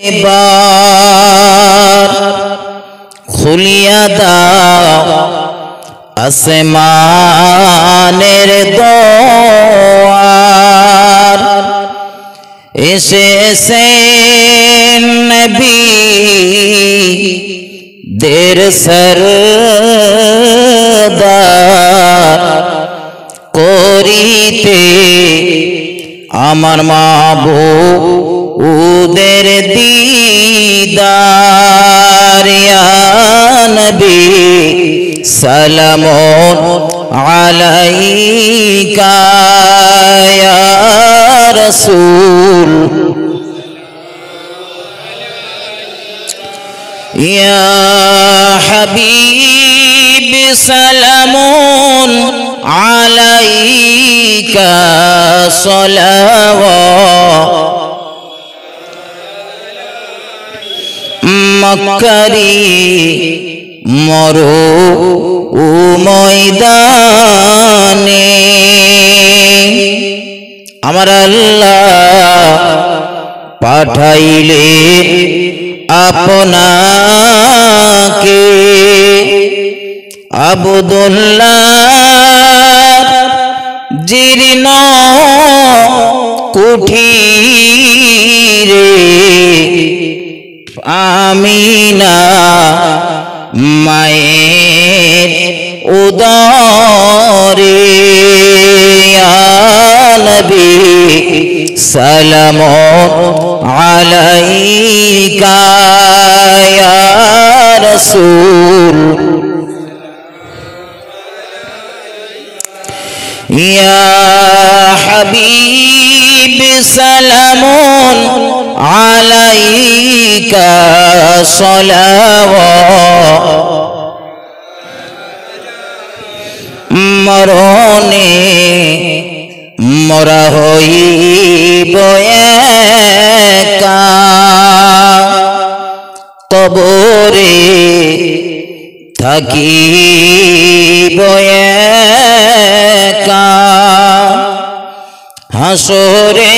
এবার খুলিয়া দাও আসমানের দুয়ার এসেছেন নবী দের সরদার করিতে আমার মাবুদের দিদার ইয়া নবী সালামুন আলাইকা ইয়া রাসূল ইয়া হাবিব সালামুন আলাইকা সালাওয়াত মক্কারি মরু ময়দানে আমার আল্লাহ পাঠাইলে আপনাকে আব্দুল্লাহ জীর্ণ কুঠিরে আমিনা মায়ের উদরে ইয়া নবী সালামুন আলাইকা ইয়া রাসূল ইয়া হাবিব সালামুন আলাইকা সালাওয়াত মরণে মরা হইব একা কবরে থাকিব একা হাসরে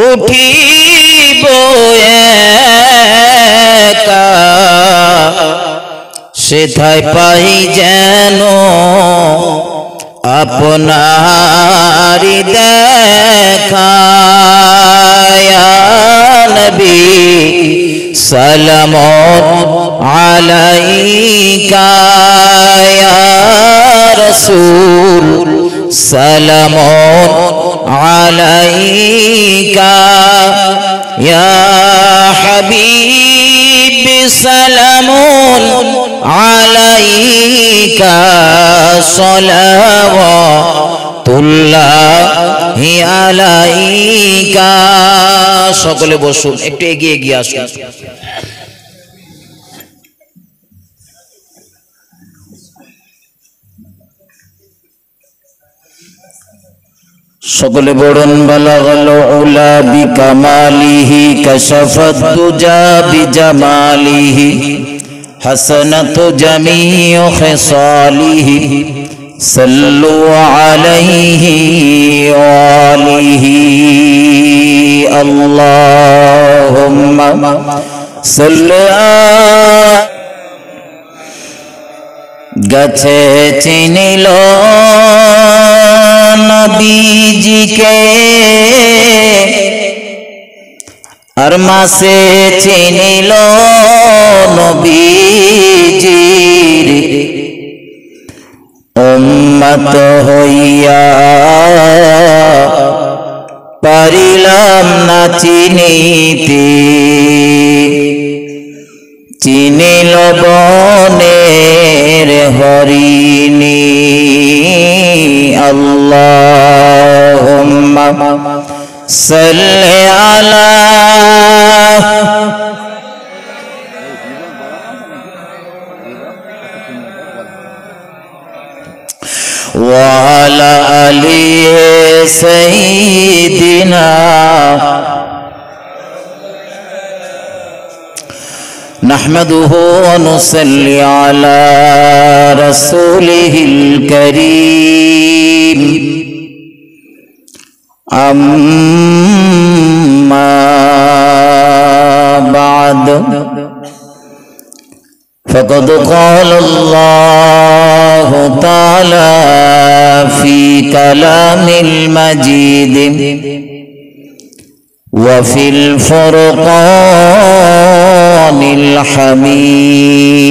উঠিব একা সেথায় পাই যেন আপনারি দেখা ইয়া নবী সালামুন আলাইকা ইয়া রাসূল সালামুন আলাইকা ইয়া হাবিব সালামুন আলাইকা সালাওয়াতুল্লাহি আলাইকা। সকলে বসুন, একটু এগিয়ে এগিয়ে আসুন। সকলে বড়ন বালাগাল উলা বিকামালিহি কাশাফাত দুজা বিজামালিহি হাসানাতু জামিউ খিসালিহি সাল্লু আলাইহি ওয়া আলিহি আল্লাহুম্মা সাল্লি গাছে চিনিল নবীজিকে আর মাসে চিনিল নবীজির উম্মত হইয়া পারিলাম না চিনিতে চিনিল বনের হরিণী আল্লাহুম্মা সাল্লি আলা ওয়া আলা আলি সাইয়্যিদিনা নাহমাদুহু ওয়া নুসাল্লি আলা রাসূলিহিল কারীম আম্মা فقد قال الله تعالى في كلام المجيد وفي الفرقان الحميد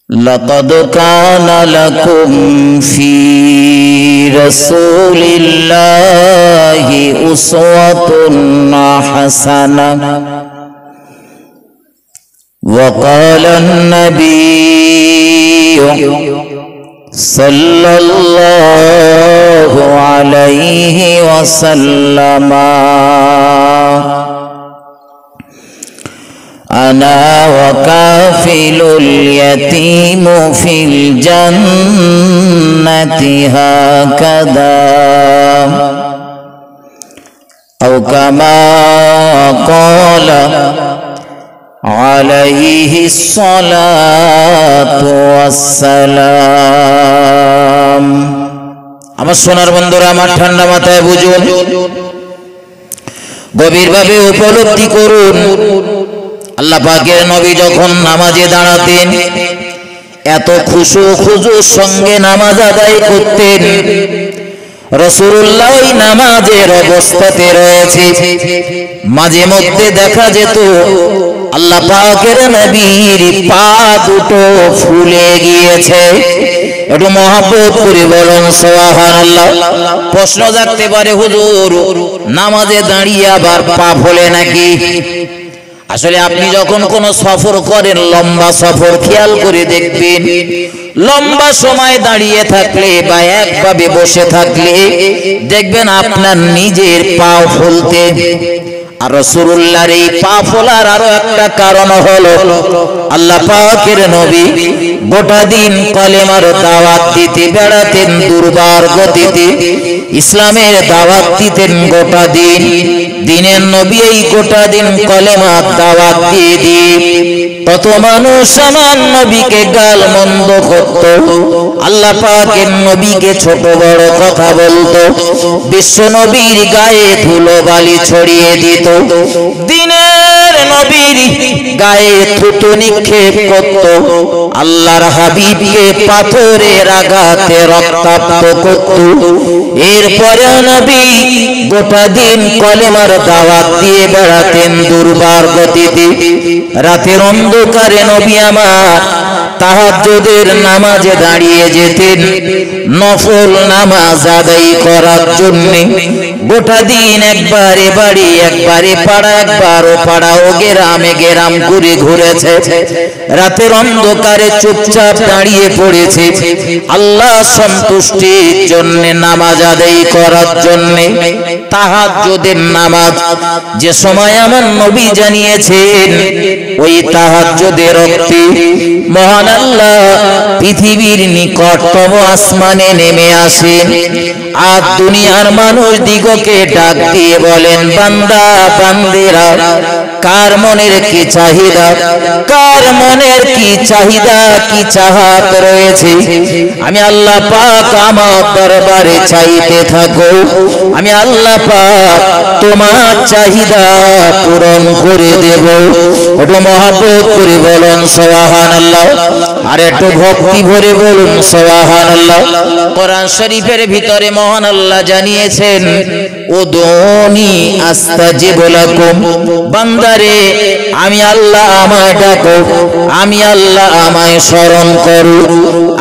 لقد كان لكم في رسول الله أسوة حسنة وقال النبي صلى الله عليه وسلم أنا وكافل اليتيم في الجنة هكذا أو كما قال عليه الصلاة والسلام আমার সোনার বন্ধুরা আমার ঠান্ডা মাথায় বুঝুন গভীরভাবে উপলব্ধি করুন আল্লাহ পাকের নবী যখন নামাজে দাঁড়াতেন এত খুশুর সঙ্গে নামাজ আদায় করতেন রাসূলুল্লাহ ওই নামাজের অবস্থাতে রয়েছে মাঝে মধ্যে দেখা যেত আল্লাহ পাকের নবীর পা দুটো ফুলে গিয়েছে একটু মহব্বত করে বলুন সুবহানাল্লাহ প্রশ্ন জাগতে পারে হুজুর নামাজে দাঁড়িয়ে আবার পা ফোলে নাকি আসলে আপনি যখন কোন সফর করেন লম্বা সফর খেয়াল করে দেখবেন লম্বা সময় দাঁড়িয়ে থাকলে বা একভাবে বসে থাকলে দেখবেন আপনার নিজের পা ফুলতে আর রাসূলুল্লাহর এই পা ফোলার আরো একটা কারণ হলো আল্লাহ পাকের নবী গোটা দিন কলেমার দাওয়াত দিতে বেড়াতেন দুর্বার গতিতে ইসলামের দাওয়াত দিতেন গোটা দিন দিনের নবী এই গোটা দিন কলেমার দাওয়াত দিয়ে কত মানুষ আমার নবীকে গাল মন্দ করত আল্লাহ পাকের নবীকে ছোট বড় কথা বলতো বিশ্ব নবীর গায়ে ধুলো বালি ছড়িয়ে দিত দিনের নবীর গায়ে থুতু নিক্ষেপ করত আল্লাহর হাবিবকে পাথরের আঘাতে রক্তাক্ত করত এরপরে নবী গোটা দিন কলেমার দাওয়াত দিয়ে বেড়াতেন দুর্বার গতিতে রাতের অন্ধকারে নবী আমার তাহাজ্জুদের নামাজে দাঁড়িয়ে যেতেন নফল নামাজ আদায় করার জন্য গোটা দিন একবারে বাড়ি একবারে পাড়া একবারও পাড়া ও গ্রামে গ্রাম ঘুরে ঘুরেছে রাতের অন্ধকারে চুপচাপ দাঁড়িয়ে পড়েছে আল্লাহ সন্তুষ্টির জন্য নামাজ আদায় করার জন্য তাহাজ্জুদের নামাজ যে সময় আমার নবী জানিয়েছেন ওই তাহাজ্জুদের রক্তে মহান আল্লাহ পৃথিবীর নিকটতম আসমানে নেমে আসেন আর দুনিয়ার মানুষ দিগকে ডাক দিয়ে বলেন বান্দা বান্দিরা কার মনের কি চাহিদা কার মনের কি চাহিদা কি চাহাত রয়েছে আমি আল্লাহ পাক আমার দরবারে চাইতে থাকো আমি আল্লাহ পাক তোমার চাহিদা পূরণ করে দেব একটু মহব্বত করে বলুন সুবহানাল্লাহ আর একটু ভক্তি ভরে বলুন সুবহানাল্লাহ কোরআন শরীফের ভিতরে মহান আল্লাহ জানিয়েছেন উদুনি আস্তাজিব লাকুম বান্দারে আমি আল্লাহ আমায় ডাকো আমি আল্লাহ আমায় স্মরণ করো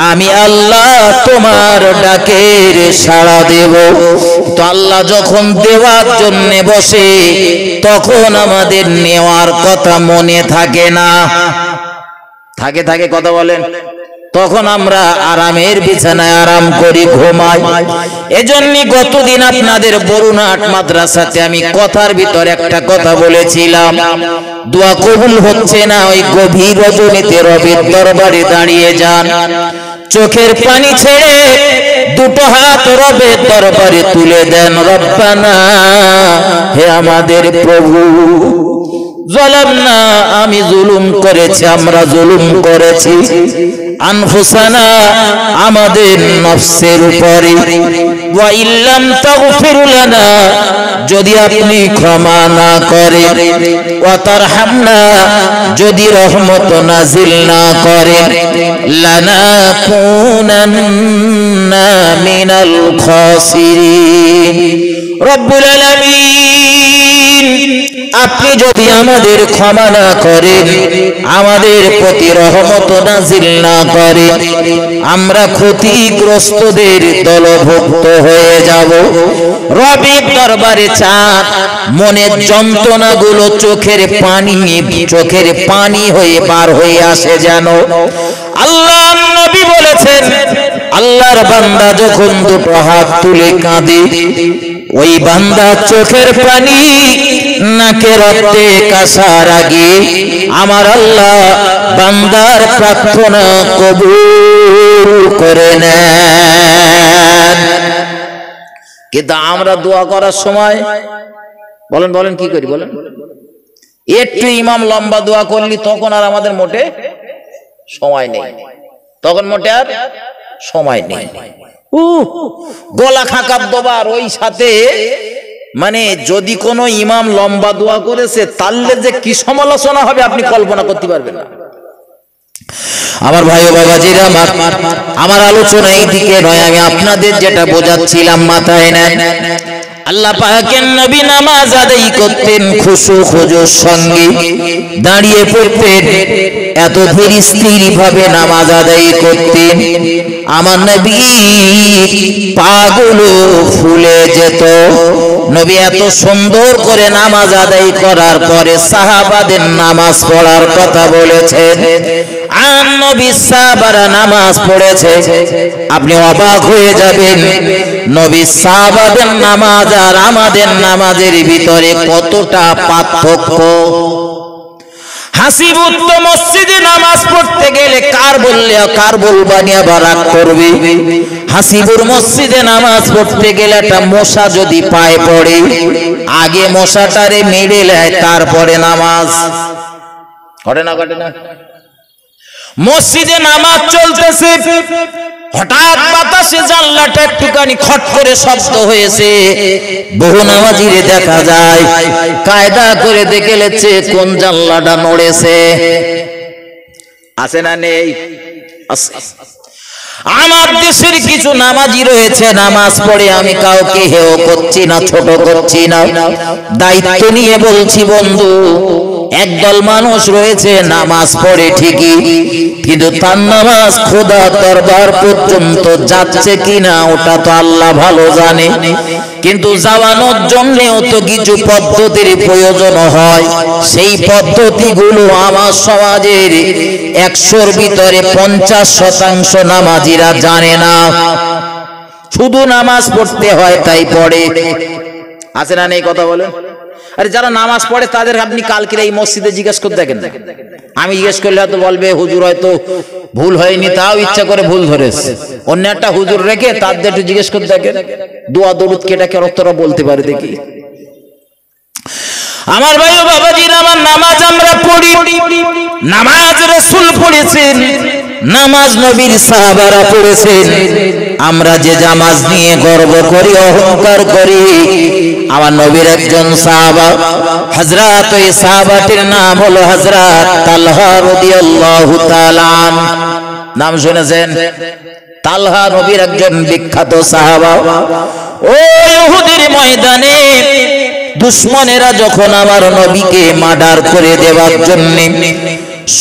আমি আল্লাহ তোমার ডাকের সাড়া দেব তো আল্লাহ যখন দেওয়ার জন্য বসে তখন আমাদের নেওয়ার কথা মনে থাকে না থাকে থাকে কথা বলেন তখন আমরা আরামের বিছানায় আরাম করি ঘুমাই এজন্য গতদিন আপনাদের বরুণাট মাদ্রাসাতে আমি কথার ভিতর একটা কথা বলেছিলাম দোয়া কবুল হচ্ছে না ওই গভীর রজনীতে রবের দরবারে দাঁড়িয়ে যান চোখের পানি ছেড়ে দুটো হাত রবের দরবারে তুলে দেন রব্বানা হে আমাদের প্রভু জালামনা আমি জুলুম করেছি আমরা জুলুম করেছি আনফুসানা আমাদের নফসের উপরে ওয়া ইল্লাম তাগফির লানা যদি আপনি ক্ষমা না করেন, ওয়া তারহামনা যদি রহমত নাজিল না করেন, লানাকুনান্না মিনাল খাসিরিন। রব্বুল আলামিন, আপনি যদি আমাদের ক্ষমা না করেন, আমাদের প্রতি রহমত নাজিল না করেন, আমরা ক্ষতিগ্রস্তদের দলভুক্ত হয়ে যাব। রবের দরবারে চান, মনের যন্ত্রণাগুলো চোখের পানি হয়ে বার হয়ে আসে যেন। আল্লাহর নবী বলেছেন, আল্লাহর বান্দা যখন দুটো হাত তুলে কাঁদে, ওই বান্দা চোখের পানি নাকে রক্তে কাসার আগে আমার আল্লাহ বান্দার প্রার্থনা কবুল করে নেন। কিন্তু আমরা দোয়া করার সময় বলেন কি করি? বলেন, একটু ইমাম লম্বা দোয়া করলি তখন আর আমাদের মোটে সময় নেই, তখন মোটে আর সময় নেই। গলা খাকার দোবার ওই সাথে, মানে যদি কোনো ইমাম লম্বা দোয়া করেছে তাহলে যে কি সমালোচনা হবে আপনি কল্পনা করতে পারবেন না। আমার ভাই ও বাবাজিরা, আমার আলোচনা এই দিকে নয়, আমি আপনাদের যেটা বোঝাচ্ছিলাম মাথায় নেন। আল্লাহ পাকের নবী নামাজ আদায় করতেন খুশু খুজুর সঙ্গে, দাঁড়িয়ে পড়তেন, এত ধীর স্থির ভাবে নামাজ আদায় করতেন, আমার নবী পাগুলো ফুলে যেত। নবী এত সুন্দর করে নামাজ আদায় করার পরে সাহাবাদের নামাজ পড়ার কথা বলেছেন। আর নবী সাহাবারা নামাজ পড়েছে, আপনি অবাক হয়ে যাবেন নবী সাহাবাদের নামাজ আর আমাদের নামাজের ভিতরে কতটা পার্থক্য। হাসিবুত তো মসজিদে নামাজ পড়তে গেলে কার বলবানি আবার রাগ করবে। হাসিবুর মসজিদে নামাজ পড়তে গেলে একটা মশা যদি পায়ে পড়ে, আগে মশাটারে মেরে নেয়, তারপরে নামাজ। ঘটে না? মসজিদে নামাজ চলতেছে, হঠাৎ বাতাসে জানলাটা একটুখানি খট করে শব্দ হয়েছে, বহু নামাজিরে দেখা যায় কায়দা করে দেখে লেছে কোন জানলাটা নড়েছে। আছে না নেই? আমার দেশের কিছু নামাজি রয়েছে, নামাজ পড়ে, আমি কাউকে হেয় করছি না, ছোট করছি না, দায়িত্ব নিয়ে বলছি বন্ধু, একদল মানুষ রয়েছে নামাজ পড়ে ঠিকই, কিন্তু তার নামাজ খোদা দরবার পর্যন্ত যাচ্ছে কিনা ওটা তো আল্লাহ ভালো জানে। কিন্তু যাওয়ানোর জন্যও তো কিছু পদ্ধতির প্রয়োজন হয়, সেই পদ্ধতিগুলো আমার সমাজের 100-র ভিতরে 50% নামাজিরা জানে না। শুধু নামাজ পড়তে হয় তাই পড়ে। আছে না নেই? কথা বলেন। আরে যারা নামাজ পড়ে তাদের আপনি কালকে এই মসজিদে জিজ্ঞেস করতে দেখেন, আমি জিজ্ঞেস করলে হয়তো বলবে হুজুর হয়তো ভুল হয়নি, তাও ইচ্ছা করে ভুল ধরেছে। অন্য একটা হুজুর রেখে তাদের একটু জিজ্ঞেস করতে দেখেন, দোয়া দরুদ কেটা কেরতরা বলতে পারে দেখি। আমার ভাই ও বাবাজিরা, আমার নামাজ আমরা পড়ি, নামাজ রাসূল পড়েছেন, নামাজ নবীর সাহাবারা পড়েছেন। আমরা যে নামাজ নিয়ে গর্ব করি, অহংকার করি, আমার নবীর একজন সাহাবা, হযরত, ওই সাহাবাটির নাম হলো হযরত তালহা রাদিয়াল্লাহু তাআলা। নাম শুনেছেন? তালহা নবীর একজন বিখ্যাত সাহাবা। ওই উহুদের ময়দানে দুশমনেরা যখন আমার নবীকে মার্ডার করে দেওয়ার জন্য,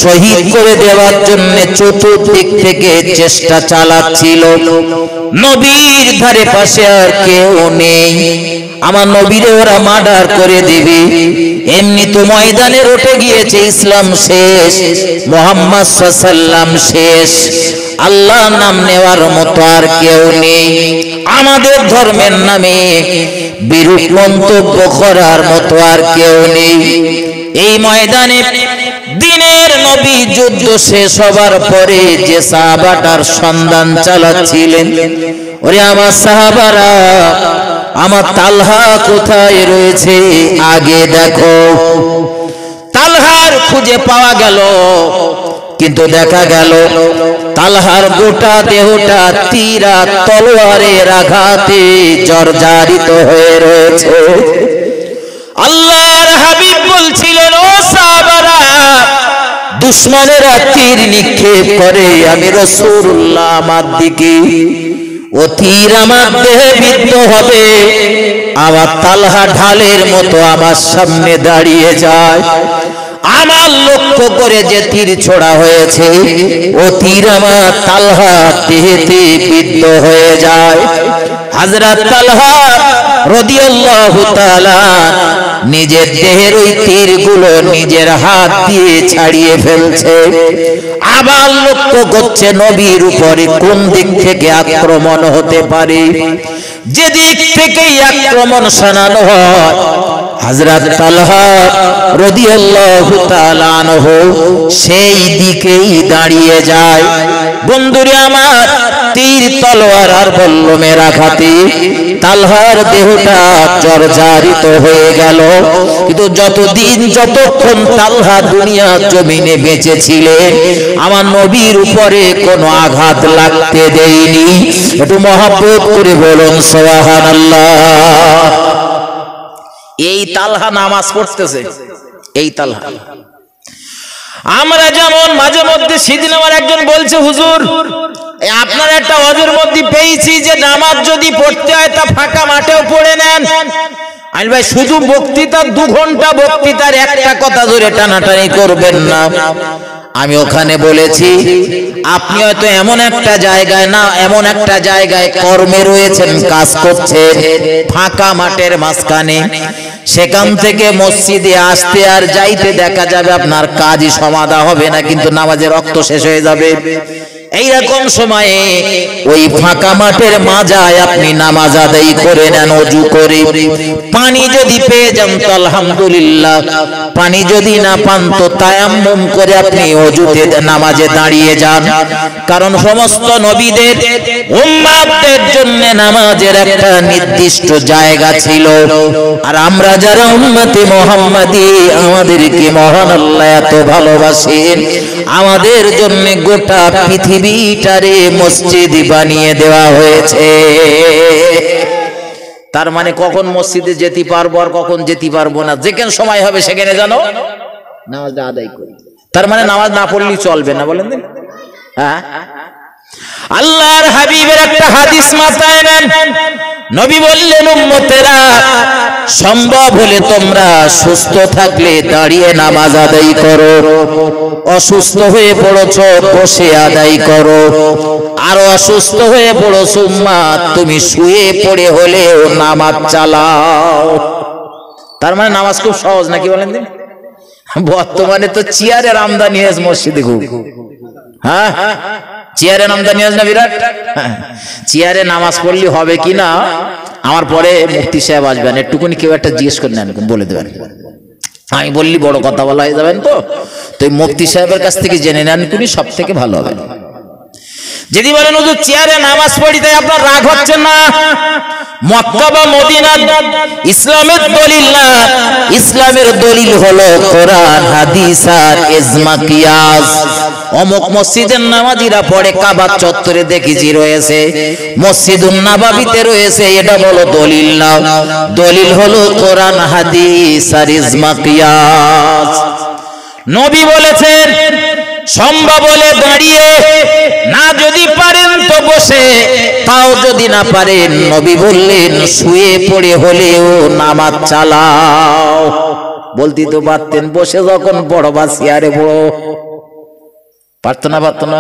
শহীদ করে দেওয়ার জন্য চতুর্দিক থেকে চেষ্টা চালাচ্ছিল, নবীর ধারে পাশে আর কেউ নেই, আমার নবীরে ওরা মার্ডার করে দিবে। এমনি তো ময়দানে উঠে গিয়েছে ইসলাম শেষ, মুহাম্মদ সাল্লাল্লাহু আলাইহি ওয়াসাল্লাম শেষ, আল্লাহ নাম নেওয়ার মতো আর কেউ নেই, আমাদের ধর্মের নামে বিরূপ মন্তব্য করার মতো আর কেউ নেই। এই ময়দানে দিনের নবী যুদ্ধ শেষ হবার পরে যে সাহাবাটার সন্ধান চালাচ্ছিলেন, ওরে আমার সাহাবারা, আমার তালহা কোথায় রয়েছে আগে দেখো। তালহার খুঁজে পাওয়া গেল। কিন্তু দেখা গেল তালহার গোটা দেহটা তীর আর তলোয়ারের আঘাতে জর্জরিত হয়ে রয়েছে। আল্লাহর হাবিব বলছিলেন, ও সাহাবারা, দুশমনেরা তীর নিক্ষেপ করে, আমি রাসূলুল্লাহ আমার দিকে, ও তীর আমার দেহে বিদ্ধ হবে, আমার তালহা ঢালের মতো আমার সামনে দাঁড়িয়ে যায়। আমার লক্ষ্য করে যে তীর ছোড়া হয়েছে, ও তীর আমার তালহা দেহেতে বিদ্ধ হয়ে যায়। হযরত তালহা রাদিয়াল্লাহু তাআলা নিজের দেহের ওই তীরগুলো নিজের হাত দিয়ে ছাড়িয়ে ফেলছে। আবার লক্ষ্য করছে নবীর উপরে কোন দিক থেকে আক্রমণ হতে পারে। যেদিক থেকেই আক্রমণ শোনানো হয়, হযরত তালহা রাদিয়াল্লাহু তাআলা আনহু সেই দিকেই দাঁড়িয়ে যায়। বন্ধুরে আমার, তীর তলোয়ার আর বল্লমের আঘাতে তালহার দেহটা জর্জরিত হয়ে গেল। কিন্তু যতক্ষণ তালহা দুনিয়ার জমিনে বেঁচে ছিলেন, আমার নবীর উপরে কোনো আঘাত লাগতে দেয়নি। একটু মহব্বত করে বলুন সুবহানাল্লাহ। এই তালহা নামাজ পড়তেছে, এই তালহা। আমরা যেমন মাঝে মধ্যে, সেদিন আমার একজন বলছে, হুজুর আপনার একটা ওয়াজের মধ্যে পেয়েছি যে নামাজ যদি পড়তে হয় তা ফাঁকা মাঠেও পড়ে নেন। আমি ভাই, শুধু বক্তৃতা 2 ঘন্টা বক্তৃতার একটা কথা ধরে টানাটানি করবেন না। আমি ওখানে বলেছি, আপনি হয়তো এমন একটা জায়গায় কর্মে রয়েছেন, কাজ করছেন ফাঁকা মাঠের মাঝখানে, সেখান থেকে মসজিদে আসতে আর যাইতে দেখা যাবে আপনার কাজই সমাধা হবে না, কিন্তু নামাজের রক্ত শেষ হয়ে যাবে। এইরকম সময়ে ওই ফাঁকা মাঠের মাঝায় আপনি নামাজ আদায় করে নেন ওযু করে। পানি যদি পেয়ে যান তো আলহামদুলিল্লাহ, পানি যদি না পান তো তায়াম্মুম করে আপনি ওযুতে নামাজে দাঁড়িয়ে যান। কারণ সমস্ত নবীদের উম্মতদের জন্য নামাজের একটা নির্দিষ্ট জায়গা ছিল, আর আমরা যারা উম্মতে মুহাম্মাদি, আমাদেরকে মহান আল্লাহ এত ভালোবাসেন, আমাদের জন্য গোটা পৃথিবীটারে মসজিদ বানিয়ে দেওয়া হয়েছে। তার মানে কখন মসজিদে যেতে পারবো আর কখন যেতে পারবো না, যেখানে সময় হবে সেখানে জানো নামাজটা আদায় করি। তার মানে নামাজ না পড়লেই চলবে না, বলেন? হ্যাঁ, আল্লাহর হাবিবের একটা হাদিস মাথায় নেন। নবী বললেন, উম্মতেরা, সম্ভব হলে তোমরা সুস্থ থাকলে দাঁড়িয়ে নামাজ আদায় করো, অসুস্থ হয়ে পড়েছো বসে আদায় করো, আর অসুস্থ হয়ে পড়েছো উম্মাত তুমি শুয়ে পড়ে হলেও নামাজ চালাও। তার মানে নামাজ খুব সহজ, নাকি বলেন? বর্তমানে তো চেয়ারের আমদানি হয়েছে মসজিদে খুব। হ্যাঁ, চেয়ারে আমদানি হয়েছে না বিরাট। চেয়ারে নামাজ পড়লে হবে কিনা, আমার পরে মুফতি সাহেব আসবেন, একটুকুনি কেউ একটা জিজ্ঞেস করে নেন, বলে দেবেন। আমি বললি বড় কথা বলা হয়ে যাবেন, তো মুফতি সাহেবের কাছ থেকে জেনে নেন, তুমি সব থেকে ভালো হবে। যদি বলেন হুজুর চেয়ারে নামাজ পড়ি তাই আপনার রাগ হচ্ছে না, মক্কা বা মদিনা ইসলামের দলিল না। ইসলামের দলিল হলো কোরআন, হাদিস আর ইজমা কিয়াস। অমুক মসজিদের নামাজিরা পড়ে কাবা চত্বরে দেখেছি রয়েছে, মসজিদুন নববীতে রয়েছে, এটা বলো দলিল না। দলিল হলো কোরআন, হাদিস আর ইজমা কিয়াস। নবী বলেছেন সম্ভব হলে দাঁড়িয়ে, না যদি পারেন তো বসে, তাও যদি না পারেন নবী বললেন শুয়ে পড়ে হলেও নামাজ চালাও। বলতে তো পারতেন বসে যখন বড় বা চেয়ারে বড়, পারতো না?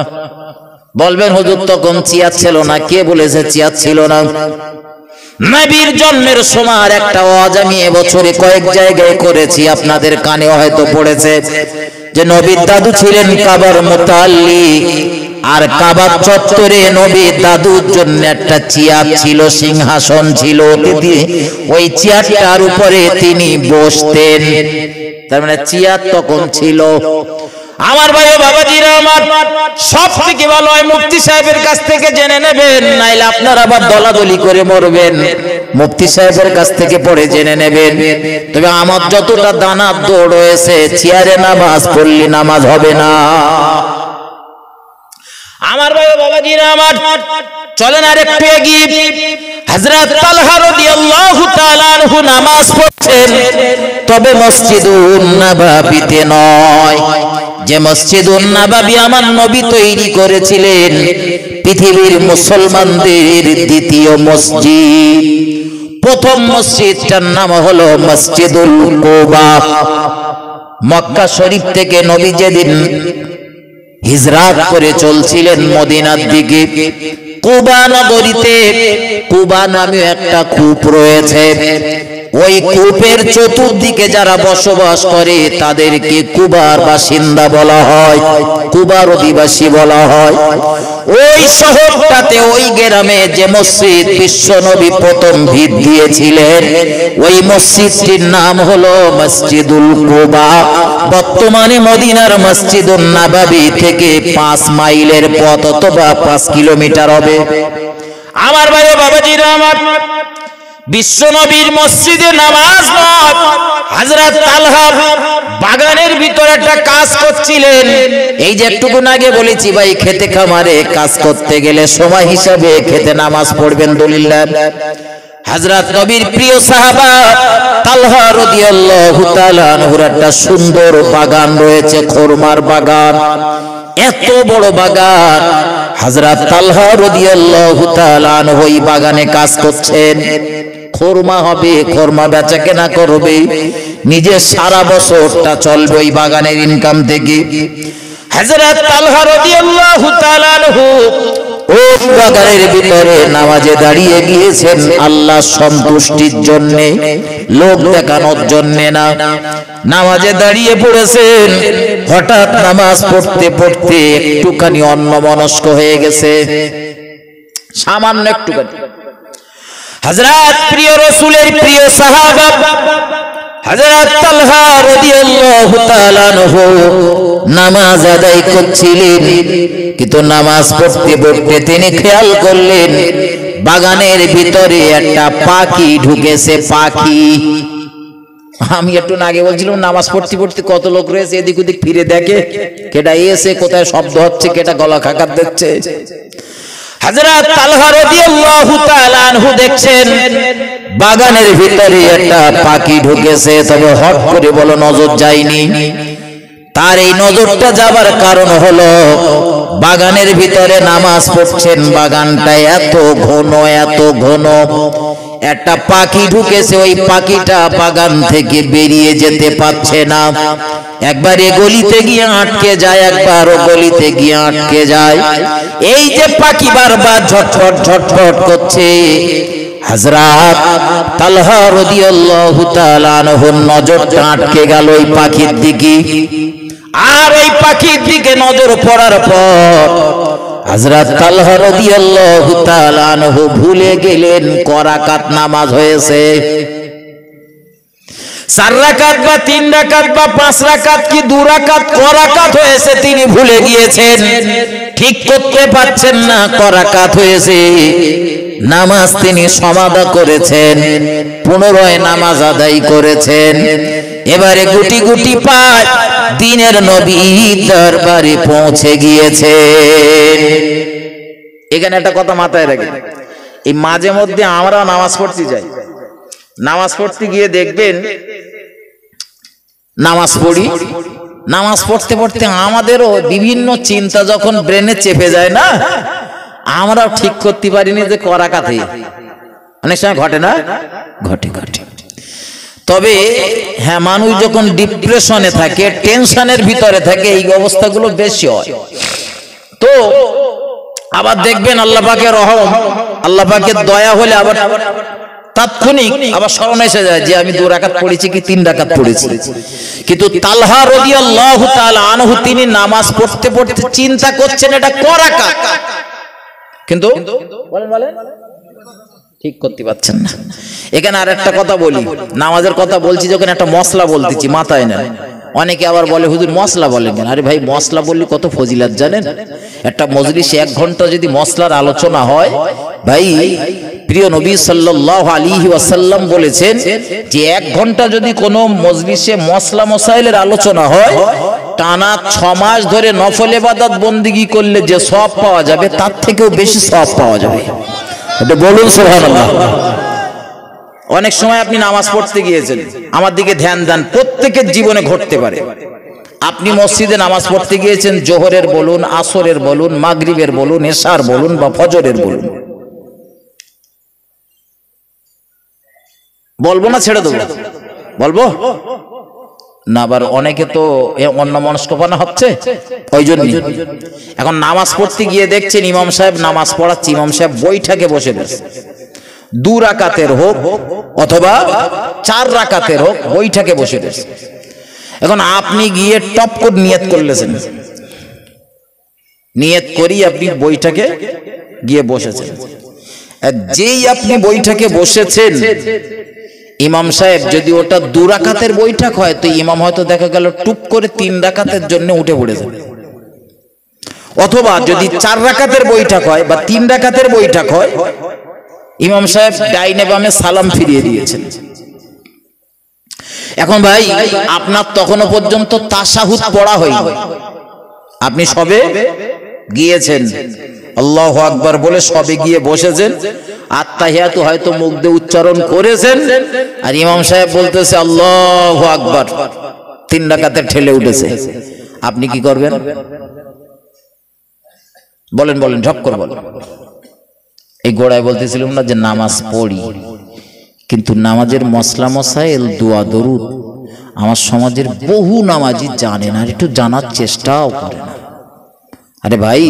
বলবেন হুজুর তখন চেয়ার ছিল না। কে বলেছে চেয়ার ছিল না? নবীর জন্মের সময় একটা ওয়াজ আমি এবছরে কয়েক জায়গায় করেছি, আপনাদের কানে হয়তো পড়েছে, যে নবীর দাদু ছিলেন কাবার মুতাল্লি, আর কাবার চত্বরে নবীর দাদুর জন্য একটা চেয়ার ছিল, সিংহাসন ছিল, ওই চেয়ারটার উপরে তিনি বসতেন। তার মানে চেয়ার তখন ছিল। আমার ভাই ও বাবাজিরা আমার, সব থেকে ভালো হয় মুফতি সাহেবের কাছ থেকে জেনে নেবেন, নাইলে আপনারা আবার দলাদলি করে মরবেন। মুফতি সাহেবের কাছ থেকে পড়ে জেনে নেবেন। তবে আমার যতটা দানার দৌড় রয়েছে, চেয়ারে নামাজ পড়লে নামাজ হবে না। আমার ভাই বাবাজিরা আমার, চলেন আর একটু এগিয়ে। হযরত তালহা রাদিয়াল্লাহু তাআলা আনহু নামাজ পড়ছেন, তবে মসজিদুন নববীতে নয়। যে মসজিদুন নববী আমার নবী তৈরি করেছিলেন, পৃথিবীর মুসলমানদের দ্বিতীয় মসজিদ। প্রথম মসজিদটার নাম হলো মসজিদুল কুবা। মক্কা শরীফ থেকে নবী যেদিন হিজরত করে চলছিলেন মদিনার দিকে, কুবা নগরীতে কুবা নামে একটা কূপ রয়েছে। ওই কূপের চতুর্দিকে যারা বসবাস করে তাদেরকে কুবার বাসিন্দা বলা হয়, কুবার অধিবাসী বলা হয়। ওই শহরটাতে, ওই গ্রামে যে মসজিদ বিশ্বনবী প্রথম ভিত দিয়েছিলেন, ওই মসজিদটির নাম হলো মসজিদুল কুবা। বর্তমানে মদিনার মসজিদুন নববী থেকে 5 মাইলের পথ অথবা 5 কিলোমিটার হবে। আমার ভাই বাবাজিরা আমার, বিশ্বনবীর মসজিদে নামাজ নয়, হযরত তালহা বাগানের ভিতরে একটা কাজ করছিলেন। এই যে একটুকুন আগে বলেছি ভাই, খেতে খামারে কাজ করতে গেলে সময় হিসাবে খেতে নামাজ পড়বেন দলিল নেন। হযরত নবীর প্রিয় সাহাবা তালহা রাদিয়াল্লাহু তাআলা আনহুর একটা সুন্দর বাগান রয়েছে, খোরমার বাগান। এত বড় বাগান, হযরত তালহা রাদিয়াল্লাহু তাআলা আনহু ওই বাগানে কাজ করছেন। খোরমা হবে, খোরমা বেচা কেনা করবে, নিজে সারা বছরটা চলবে ওই বাগানের ইনকাম থেকে। হযরত তালহা রাদিয়াল্লাহু তাআলা আনহু ওই বাগানের ভিতরে নামাজে দাঁড়িয়ে গিয়েছেন আল্লাহর সন্তুষ্টির জন্য, লোক দেখানোর জন্য না। নামাজে দাঁড়িয়ে পড়েছেন, হঠাৎ নামাজ পড়তে পড়তে একটুখানি অন্যমনস্ক হয়ে গেছে, সামান্য একটুখানি। হযরত প্রিয় রাসূলের প্রিয় সাহাবা হযরত তালহা রাদিয়াল্লাহু তাআলা আনহু নামাজ আদায় করছিলেন, কিন্তু নামাজ পড়তে পড়তে তিনি খেয়াল করলেন বাগানের ভিতরে একটা পাখি ঢুকেছে। পাখি, আমি একটু আগে বলছিলাম নামাজ পড়তে পড়তে কত লোক রয়েছে, এদিক ওদিক ফিরে দেখে কেটা এসে কোথায় শব্দ হচ্ছে, কেটা গলা খাকার দিচ্ছে। হযরত তালহা রাদিয়াল্লাহু তাআলা আনহু দেখছেন বাগানের ভিতরে একটা পাখি ঢুকেছে, তবে হট করে বলো নজর যায়নি। তার এই নজরটা যাবার কারণ হলো বাগানের ভিতরে নামাজ পড়ছেন, বাগানটা এত ঘন, এত ঘন, একটা পাখি ঢুকেছে। ওই পাখিটা বাগান থেকে বেরিয়ে যেতে পারছে না। একবার এ গলিতে গিয়ে আটকে যায়, একবার ও গলিতে গিয়ে আটকে যায়। এই যে পাখি বারবার ঝটফট ঝটফট করছে, হযরত তালহা রাদিয়াল্লাহু তাআলা আনহুর নজরটা আটকে গেল ওই পাখির দিকে। আর ওই পাখির দিকে নজর পড়ার পর হযরত তালহা রাদিয়াল্লাহু তাআলা আনহু ভুলে গেলেন করাকাত নামাজ হয়েছে। 4 রাকাত বা 3 রাকাত বা 5 রাকাত কি 2 রাকাত করাকাত হয়েছে তিনি ভুলে গিয়েছেন, ঠিক করতে পারছেন না করাকাত হয়েছে। নামাজ তিনি সমাদা করেছেন, পুনরায় নামাজ আদায় করেছেন। এবারে গুটি গুটি পায় দিনের নবীর দরবারে পৌঁছে গিয়েছেন। এখানে একটা কথা মাথায় রাখি, এই মাঝে মধ্যে আমরা নামাজ পড়তে যাই, নামাজ পড়তে গিয়ে দেখবেন নামাজ পড়ি, নামাজ পড়তে পড়তে আমাদেরও বিভিন্ন চিন্তা যখন ব্রেনে চেপে যায় না, আমরাও ঠিক করতে পারিনি যে করাকাতে অনেক সময় ঘটে না, ঘটে ঘটে। তবে হ্যাঁ, মানুষ যখন ডিপ্রেশনে থাকে, টেনশনের ভিতরে থাকে, এই অবস্থাগুলো বেশি হয়। তো আবার দেখবেন আল্লাহ পাকের রহম, আল্লাহ পাকের দয়া হলে আবার তাৎক্ষণিক আবার স্মরণ এসে যায় যে আমি 2 রাকাত পড়েছি কি 3 রাকাত পড়েছি। কিন্তু তালহা রাদিয়াল্লাহু তাআলা আনহু তিনি নামাজ পড়তে পড়তে চিন্তা করছেন এটা করাকাত, কিন্তু বলেন ঠিক করতে পারছেন না। এখানে আর একটা কথা বলি, নামাজের কথা বলছি যখন একটা মশলা বলতেছি মাথায় না। অনেকে আবার বলে হুজুর মশলা বলেন কেন? আরে ভাই, মশলা বললে কত ফজিলত জানেন? একটা মজলিসে 1 ঘন্টা যদি মশলার আলোচনা হয়, ভাই প্রিয় নবী সাল্লাল্লাহু আলাইহি ওয়াসাল্লাম বলেছেন যে 1 ঘন্টা যদি কোনো মজলিসে মশলা মসাইলের আলোচনা হয়, টানা 6 মাস ধরে নফল ইবাদত বন্দেগী করলে যে সওয়াব পাওয়া যাবে তার থেকেও বেশি সওয়াব পাওয়া যাবে। এটা বলুন সুবহানাল্লাহ। অনেক সময় আপনি নামাজ পড়তে গিয়েছেন, আমার দিকে ধ্যান দেন, প্রত্যেকের জীবনে ঘটতে পারে। আপনি মসজিদে নামাজ পড়তে গিয়েছেন, জোহরের বলুন, আসরের বলুন, মাগরিবের বলুন, এশার বলুন বা ফজরের বলুন, বলবো না ছেড়ে দেবো? বলবো না, আবার অনেকে তো অন্য মনস্কপনা হচ্ছে, ওই জন্য এখন নামাজ পড়তে গিয়ে দেখছেন ইমাম সাহেব নামাজ পড়াচ্ছে, ইমাম সাহেব বৈঠকে বসে গেছে, 2 রাকাতের হোক অথবা 4 রাকাতের হোক, বৈঠকে বসে গেছে। এখন আপনি গিয়ে টপ করে নিয়ত করলেছেন, নিয়ত করি আপনি বৈঠকে গিয়ে বসেছেন। যেই আপনি বৈঠকে বসেছেন, ইমাম সাহেব যদি ওটা 2 রাকাতের বৈঠক হয় তো ইমাম হয়তো দেখা গেল টুপ করে 3 রাকাতের জন্য উঠে পড়েছে, অথবা যদি 4 রাকাতের বৈঠক হয় বা 3 রাকাতের বৈঠক হয়, ইমাম সাহেব ডাইনে বামে সালাম ফিরিয়ে দিয়েছেন। এখন ভাই আপনার তখনও পর্যন্ত তাশাহুদ পড়া হয়নি, আপনি সবে গিয়েছেন, আল্লাহু আকবার বলে সবে গিয়ে বসেছেন, আত্তাহিয়াতু হয়তো মুখ দিয়ে উচ্চারণ করেছেন, আর ইমাম সাহেব বলতেছে আল্লাহু আকবার, 3 রাকাতের ঠেলে উঠেছে। আপনি কি করবেন? বলেন বলেন, ঝপ করে বলেন। এই গোড়ায় বলতেছিলাম না যে নামাজ পড়ি, কিন্তু নামাজের মশলা মশাইল, দোয়া দরুদ আমার সমাজের বহু নামাজি জানে না, একটু জানার চেষ্টাও করে না। আরে ভাই,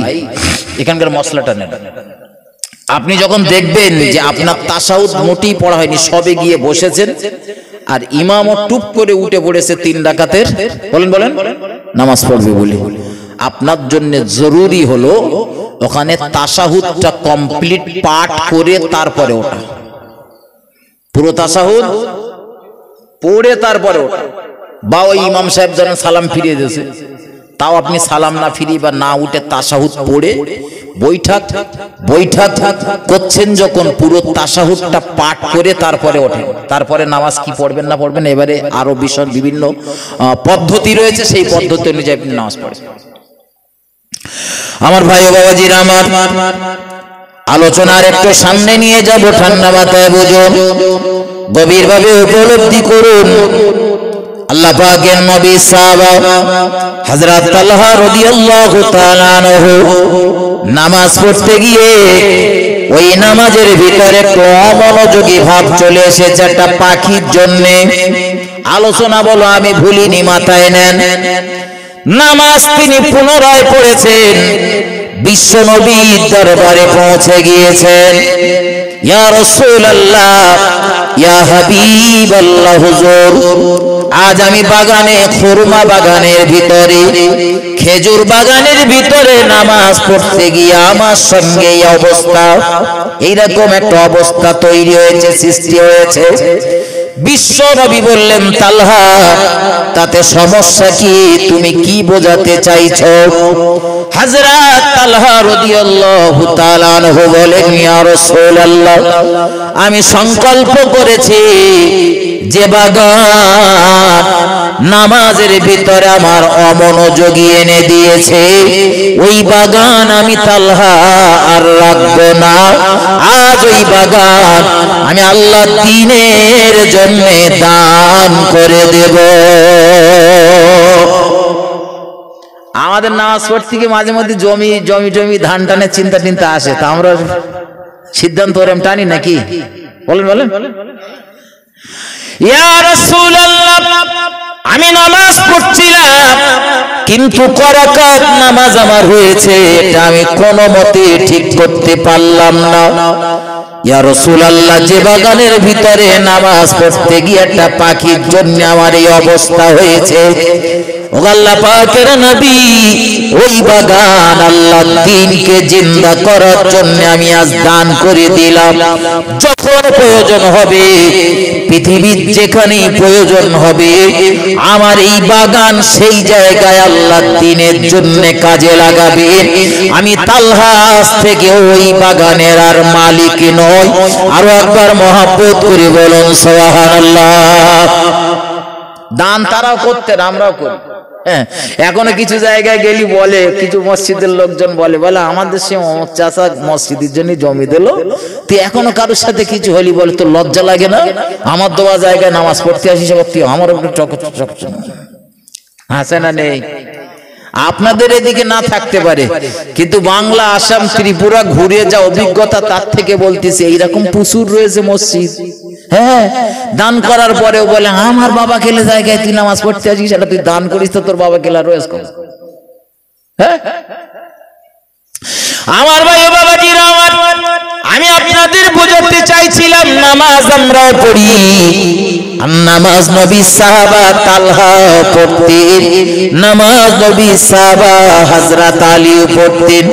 এখানকার মশলাটা নেন। আপনি যখন দেখবেন যে আপনার তাশাহুদ মোটেই পড়া হয়নি, সবে গিয়ে বসেছেন, আর ইমামও টুপ করে উঠে পড়েছে 3 রাকাতের, বলেন বলেন নামাজ পড়বে বলে, আপনার জন্য জরুরি হলো ওখানে তাশাহুদটা কমপ্লিট পাঠ করে তারপরে ওঠা, পুরো তাশাহুদ পড়ে তারপরে ওঠা। বা ওই ইমাম সাহেব যখন সালাম ফিরিয়ে দিয়েছে, তাও আপনি সালাম না ফিরিয়ে বা না উঠে তাশাহুদ পড়ে বৈঠক করছেন, যখন পুরো তাশাহুদটা পাঠ করে তারপরে ওঠেন, তারপরে নামাজ কি পড়বেন না পড়বেন, এবারে আরো বিষয় বিভিন্ন পদ্ধতি রয়েছে, সেই পদ্ধতি অনুযায়ী আপনি নামাজ পড়বেন। আমার ভাই ও বাবাজিরা, আমার আলোচনার একটু সামনে নিয়ে যাব, ঠান্ডা মাথায় বুঝুন, গভীরভাবে উপলব্ধি করুন। আল্লাহ পাকের নবী সাহাবা হযরত তালহা রাদিয়াল্লাহু তাআলা আনহু নামাজ পড়তে গিয়ে ওই নামাজের ভিতরে একটু অমনোযোগী ভাব চলে এসেছে একটা পাখির জন্য। আলোচনা বলো আমি ভুলিনি, মাথায় নেন। নামাজ তিনি পুনরায় পড়েছেন, বিশ্ব নবীর দরবারে পৌঁছে গিয়েছেন। ইয়া রাসূলুল্লাহ, ইয়া হাবিবাল্লাহ, হুজুর আজ আমি বাগানে, খুরমা বাগানের ভিতরে, খেজুর বাগানের ভিতরে নামাজ পড়তে গিয়ে আমার সঙ্গে এই অবস্থা, এইরকম একটা অবস্থা তৈরি হয়েছে, সৃষ্টি হয়েছে। বিশ্ব নবী বললেন, তালহা তাতে সমস্যা কি, তুমি কি বোঝাতে চাইছো? হযরত তালহা রাদিয়াল্লাহু তাআলা আনহু বলেন, ইয়া রাসূলুল্লাহ, আমি সংকল্প করেছি যে বাগান নামাজের ভিতরে আমার অমনোযোগী এনে দিয়েছে, ওই বাগান আমি তালহা আর রাখবো না। আজ ওই বাগান আমি আল্লাহর দ্বীনের জন্য দান করে দেব। আমাদের নামাজ পড়তে গিয়ে মাঝে মধ্যে জমি ধান টানের চিন্তা আসে, তা আমরা সিদ্ধান্ত টানি নাকি? বলেন বলেন। ইয়া রাসূলুল্লাহ, আমি নামাজ পড়ছিলাম, কিন্তু করাকাত নামাজ আমার হয়েছে, এটা আমি কোনো মতে ঠিক করতে পারলাম না। ইয়া রাসূলুল্লাহ, যে বাগানের ভিতরে নামাজ পড়তে গিয়ে একটা পাখির জন্য আমার এই অবস্থা হয়েছে, ও আল্লাহ পাকের নবী, ওই বাগান আল্লাহর দ্বীনকে জিন্দা করার জন্য আমি আজ দান করে দিলাম। যখন প্রয়োজন হবে, পৃথিবীর যেখানে প্রয়োজন হবে, আমার এই বাগান সেই জায়গায় আল্লাহর দ্বীনের জন্য কাজে লাগাবে। আমি তালহা আজ থেকে ওই বাগানের আর মালিক নয়। আরো একবার মহব্বত করে বলুন সুবহানাল্লাহ। দান তারাও করতেন, আমরাও করি। হ্যাঁ, এখনো কিছু জায়গায় গেলি বলে, কিছু মসজিদের লোকজন বলে আমাদের সে অমুক চাচা মসজিদের জন্য জমি দিল, তুই এখনো কারোর সাথে কিছু হলি বলে তো লজ্জা লাগে না? আমার দেওয়া জায়গায় নামাজ পড়তে আসিস, তুই আমার উপরে হাসে না? নেই, আপনাদের এদিকে না থাকতে পারে, কিন্তু বাংলা, আসাম, ত্রিপুরা ঘুরে যা অভিজ্ঞতা তার থেকে বলতেছে এইরকম প্রচুর রয়েছে মসজিদ। হ্যাঁ, দান করার পরেও বলে আমার বাবা খেলে জায়গায় তুই নামাজ পড়তে আসিস, সেটা তুই দান করিস তো তোর বাবা খেলা রয়েছে। হ্যাঁ, আমার ভাই ও বাবাজিরা আমার, আমি আপনাদের বোঝাতে চাইছিলাম নামাজ আমরা পড়ি, নামাজ নবী সাহাবা তালহা পড়তেন, নামাজ নবী সাহাবা হযরত আলী পড়তেন।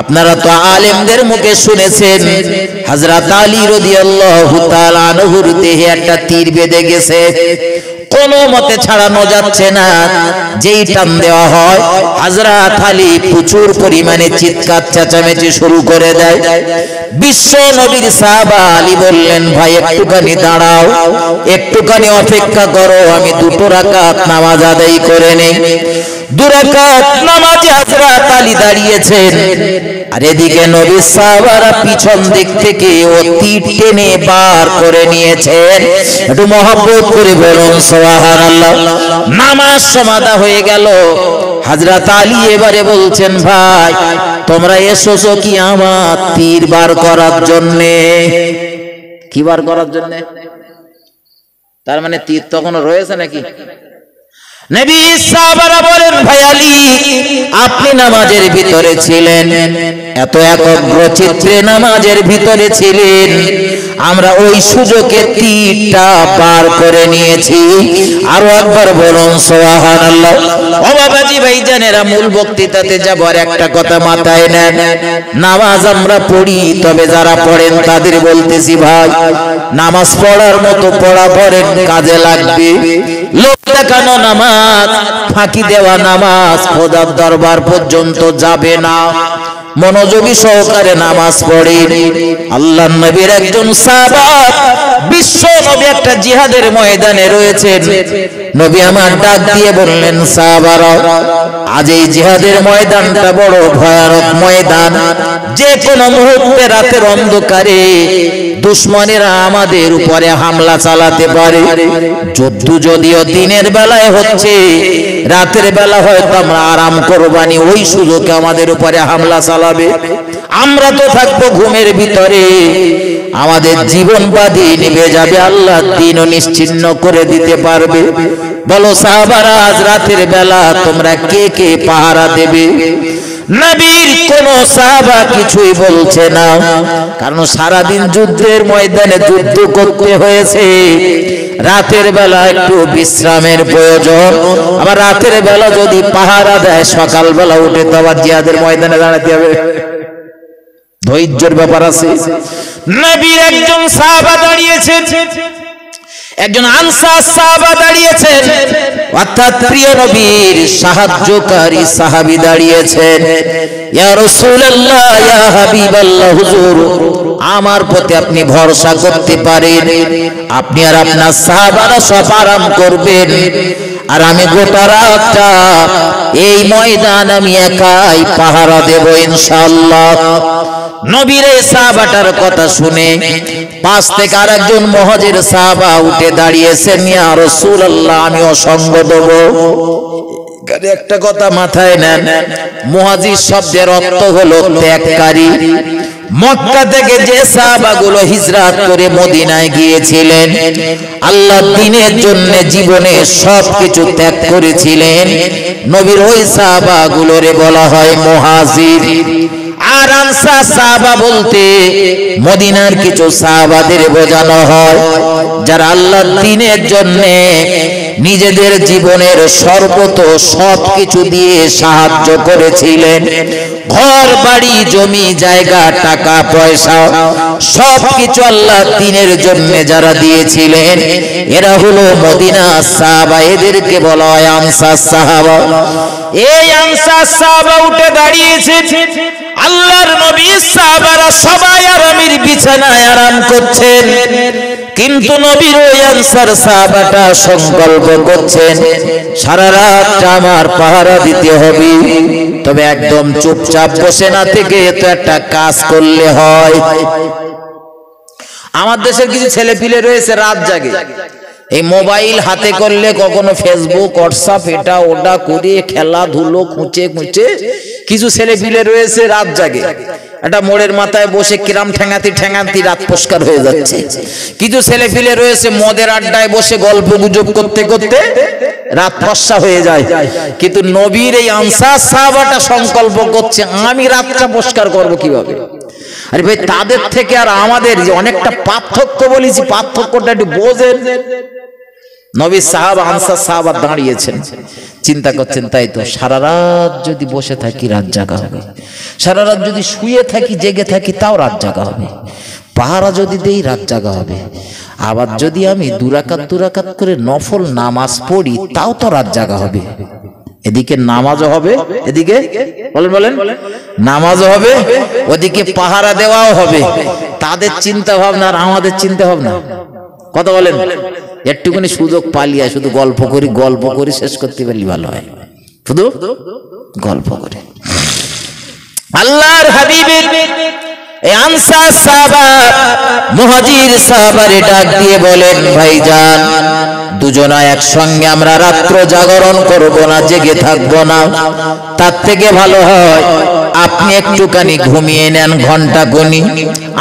আপনারা তো আলেমদের মুখে শুনেছেন হযরত আলী রাদিয়াল্লাহু তাআলা আনহুর দেহে একটা তীর বেঁধে গেছে, কোনো মতে ছাড়ানো যাচ্ছে না, যেই টান দেওয়া হয় হযরত আলী প্রচুর পরিমাণে চিৎকার চেঁচামেচি শুরু করে দেয়। বিশ্ব নবীর সাহাবা আলী বললেন, ভাই একটুখানি দাঁড়াও, একটুখানি অপেক্ষা করো, আমি 2 রাকাত নামাজ আদায় করে নেই। 2 রাকাত নামাজে হযরত আলী দাঁড়িয়েছেন, আর এদিকে নবীর সাহাবারা পিছন দিক থেকে ও তীর টেনে বার করে নিয়েছেন। একটু মহব্বত করে বলুন সুবহানাল্লাহ। নামাজ সমাধা হয়ে গেল। হযরত আলী এবারে বলছেন, ভাই তোমরা এসেছো কি আমার তীর বার করার জন্য? কি বার করার জন্য? তার মানে তীর তখনও রয়েছে নাকি? নবী সাহাবারা বলেন, ভাই আলী আপনি নামাজের ভিতরে ছিলেন, এত একগ্র চিত্রে নামাজের ভিতরে ছিলেন, আমরা ওই সুযোগে তীরটা বার করে নিয়েছি। আরো একবার বলুন সুবহানাল্লাহ। ও বাবাজি ভাইজানেরা, মূল বক্তৃতাতে যাবার একটা কথা মাথায় নেন, নামাজ আমরা পড়ি, তবে যারা পড়েন তাদের বলতেছি, ভাই নামাজ পড়ার মতো পড়া পড়েন, কাজে লাগবে। লোক দেখানো নামাজ, ফাঁকি দেওয়া নামাজ খোদার দরবার পর্যন্ত যাবে না। মনোযোগী সহকারে নামাজ পড়েন। আল্লাহর নবীর একজন সাহাবা, বিশ্ব নবী একটা জিহাদের ময়দানে রয়েছেন, নবী আমার ডাক দিয়ে বললেন, সাহাবারা আজ এই জিহাদের ময়দানটা বড় ভয়ানক ময়দান, যে কোনো মুহূর্তে রাতের অন্ধকারে দুশমনেরা আমাদের উপরে হামলা চালাতে পারে। যুদ্ধ যদিও দিনের বেলায় হচ্ছে, রাতের বেলা হয়তো আমরা আরাম করবানি, ওই সুযোগে আমাদের উপরে হামলা চালাবে। আমরা তো থাকবো ঘুমের ভিতরে, আমাদের জীবন বাদী নিভে যাবে, আল্লাহ দিনও নিশ্চিহ্ন করে দিতে পারবে। বলো সাহাবারা, আজ রাতের বেলা তোমরা কে কে পাহারা দেবে? নবীর কোন সাহাবা কিছুই বলছে না, কারণ সারাদিন যুদ্ধের ময়দানে যুদ্ধ করতে হয়েছে। রাতের বেলা একটু বিশ্রামের প্রয়োজন, আবার রাতের বেলা যদি পাহারা দেয়, সকালবেলা উঠে তো আবার জিহাদের ময়দানে দাঁড়াতে হবে, ধৈর্যের ব্যাপার আছে। নবীর একজন সাহাবা দাঁড়িয়েছেন, একজন আনসার সাহাবা দাঁড়িয়েছেন, অর্থাৎ প্রিয় নবীর সাহায্যকারী সাহাবী দাঁড়িয়েছেন। ইয়া রাসূলুল্লাহ, ইয়া হাবিবাল্লাহ, হুজুর আমার প্রতি আপনি ভরসা করতে পারেন, আপনি আর আপনার সাহাবারা সব আরাম করবেন, আর আমি গোটা রাতটা এই ময়দান আমি একাই পাহারা দেব ইনশাআল্লাহ। নবীর এই সাহাবাটার কথা শুনে পাশ থেকে আরেকজন মুহাজির সাহাবা উঠে দাঁড়িয়েছেন, ইয়া রাসূলুল্লাহ আমিও সঙ্গ দেব। একটা কথা মাথায় নেন, মুহাজির শব্দের অর্থ হলো ত্যাগকারী। মক্কা থেকে যে সাহাবাগুলো হিজরত করে মদিনায় গিয়েছিলেন, আল্লাহর দ্বীনের জন্য জীবনে সবকিছু ত্যাগ করেছিলেন, নবীর ওই সাহাবাগুলোরে বলা হয় মুহাজির। আর আনসার সাহাবা বলতে মদিনার কিছু সাহাবাদের বোঝানো হয়, যারা আল্লাহর দ্বীনের জন্য নিজেদের জীবনের সর্বত সবকিছু দিয়ে সাহায্য করেছিলেন। ঘর বাড়ি জমি জায়গা টাকা পয়সা সবকিছু আল্লাহর দ্বীনের জন্য যারা দিয়েছিলেন, এরা হলো মদিনার সাহাবা, এদেরকে বলা হয় আনসার সাহাবা। এই আনসার সাহাবা উঠে দাঁড়িয়েছে, আল্লাহর নবীর সাহাবারা সবাই আরামের বিছানায় আরাম করছেন, কিন্তু নবীর ওই আনসার সাহাবাটা সংকল্প করছেন সারা রাত আমার পাহারা দিতে হবে, তবে একদম চুপচাপ বসে না থেকে তো একটা কাজ করলে হয়। আমার দেশের কিছু ছেলে পিলে রয়েছে রাত জাগে, এই মোবাইল হাতে করলে কখনো ফেসবুক হোয়াটসঅ্যাপ এটা ওটা করে খেলাধুলো খুঁচে খুঁচে কিছু ছেলে পিলে রয়েছে রাত জাগে, একটা মোড়ের মাথায় বসে কিরাম ঠেঙাতি ঠেঙাতি রাত পরিষ্কার হয়ে যাচ্ছে। কিছু ছেলে পিলে রয়েছে মদের আড্ডায় বসে গল্প গুজব করতে করতে রাত ফর্সা হয়ে যায়। কিন্তু নবীর এই আনসার সাহাবাটা সংকল্প করছে আমি রাতটা পরিষ্কার করব কিভাবে। আরে ভাই তাদের থেকে আর আমাদের যে অনেকটা পার্থক্য বলেছি, পার্থক্যটা একটু বোঝেন। নবী সাহাবা আনসার সাহাবা দাঁড়িয়েছেন চিন্তা করছেন, তাই তো সারা রাত যদি বসে থাকি রাত জাগা হবে, সারা রাত যদি শুয়ে থাকি জেগে থাকি তাও রাত জাগা হবে, পাহারা যদি দেই রাত জাগা হবে, আবার যদি আমি দুরাকাত করে নফল নামাজ পড়ি তাও তো রাত জাগা হবে। এদিকে নামাজও হবে, এদিকে বলেন নামাজও হবে, ওদিকে পাহারা দেওয়াও হবে। তাদের চিন্তা ভাবনা আর আমাদের চিন্তা ভাবনা কথা বলেন। একটুখানি সুযোগ পালিয়ে শুধু গল্প করি শেষ করতে পারলে ভালো হয়, শুধু গল্প করে। আল্লাহর হাবিবের এই আনসার সাহাবা মুহাজির সাহাবারে ডাক দিয়ে বলেন, ভাইজান দুজনা একসঙ্গে আমরা রাত্র জাগরণ করব না, জেগে থাকবো না, তার থেকে ভালো হয় আপনি একটুখানি ঘুমিয়ে নেন ঘন্টা গুনি,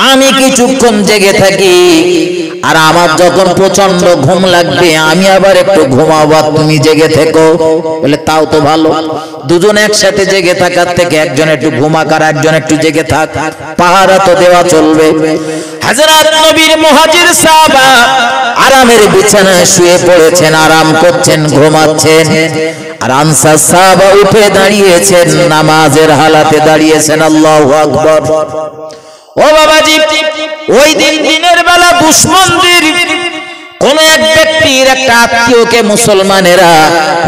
আমি কিছুক্ষণ জেগে থাকি, আর আমার যখন প্রচন্ড ঘুম লাগবে আমি আবার একটু ঘুমাবো, তুমি জেগে থেকো। বলে তাও তো ভালো, দুজন একসাথে জেগে থাকার থেকে একজন একটু ঘুমাক আর একজন একটু জেগে থাক, পাহারা তো দেওয়া চলবে। হযরত নবীর মুহাজির সাহাবা আরামের বিছানায় শুয়ে পড়েছেন, আরাম করছেন, ঘুমাচ্ছেন, আর আনসার সাহাবা উঠে দাঁড়িয়েছেন, নামাজের হালাতে দাঁড়িয়েছেন। আল্লাহু আকবার। ও বাবাজি, ওই দিনের বেলা দুশমনদের কোন এক ব্যক্তির একটা আত্মীয়কে মুসলমানেরা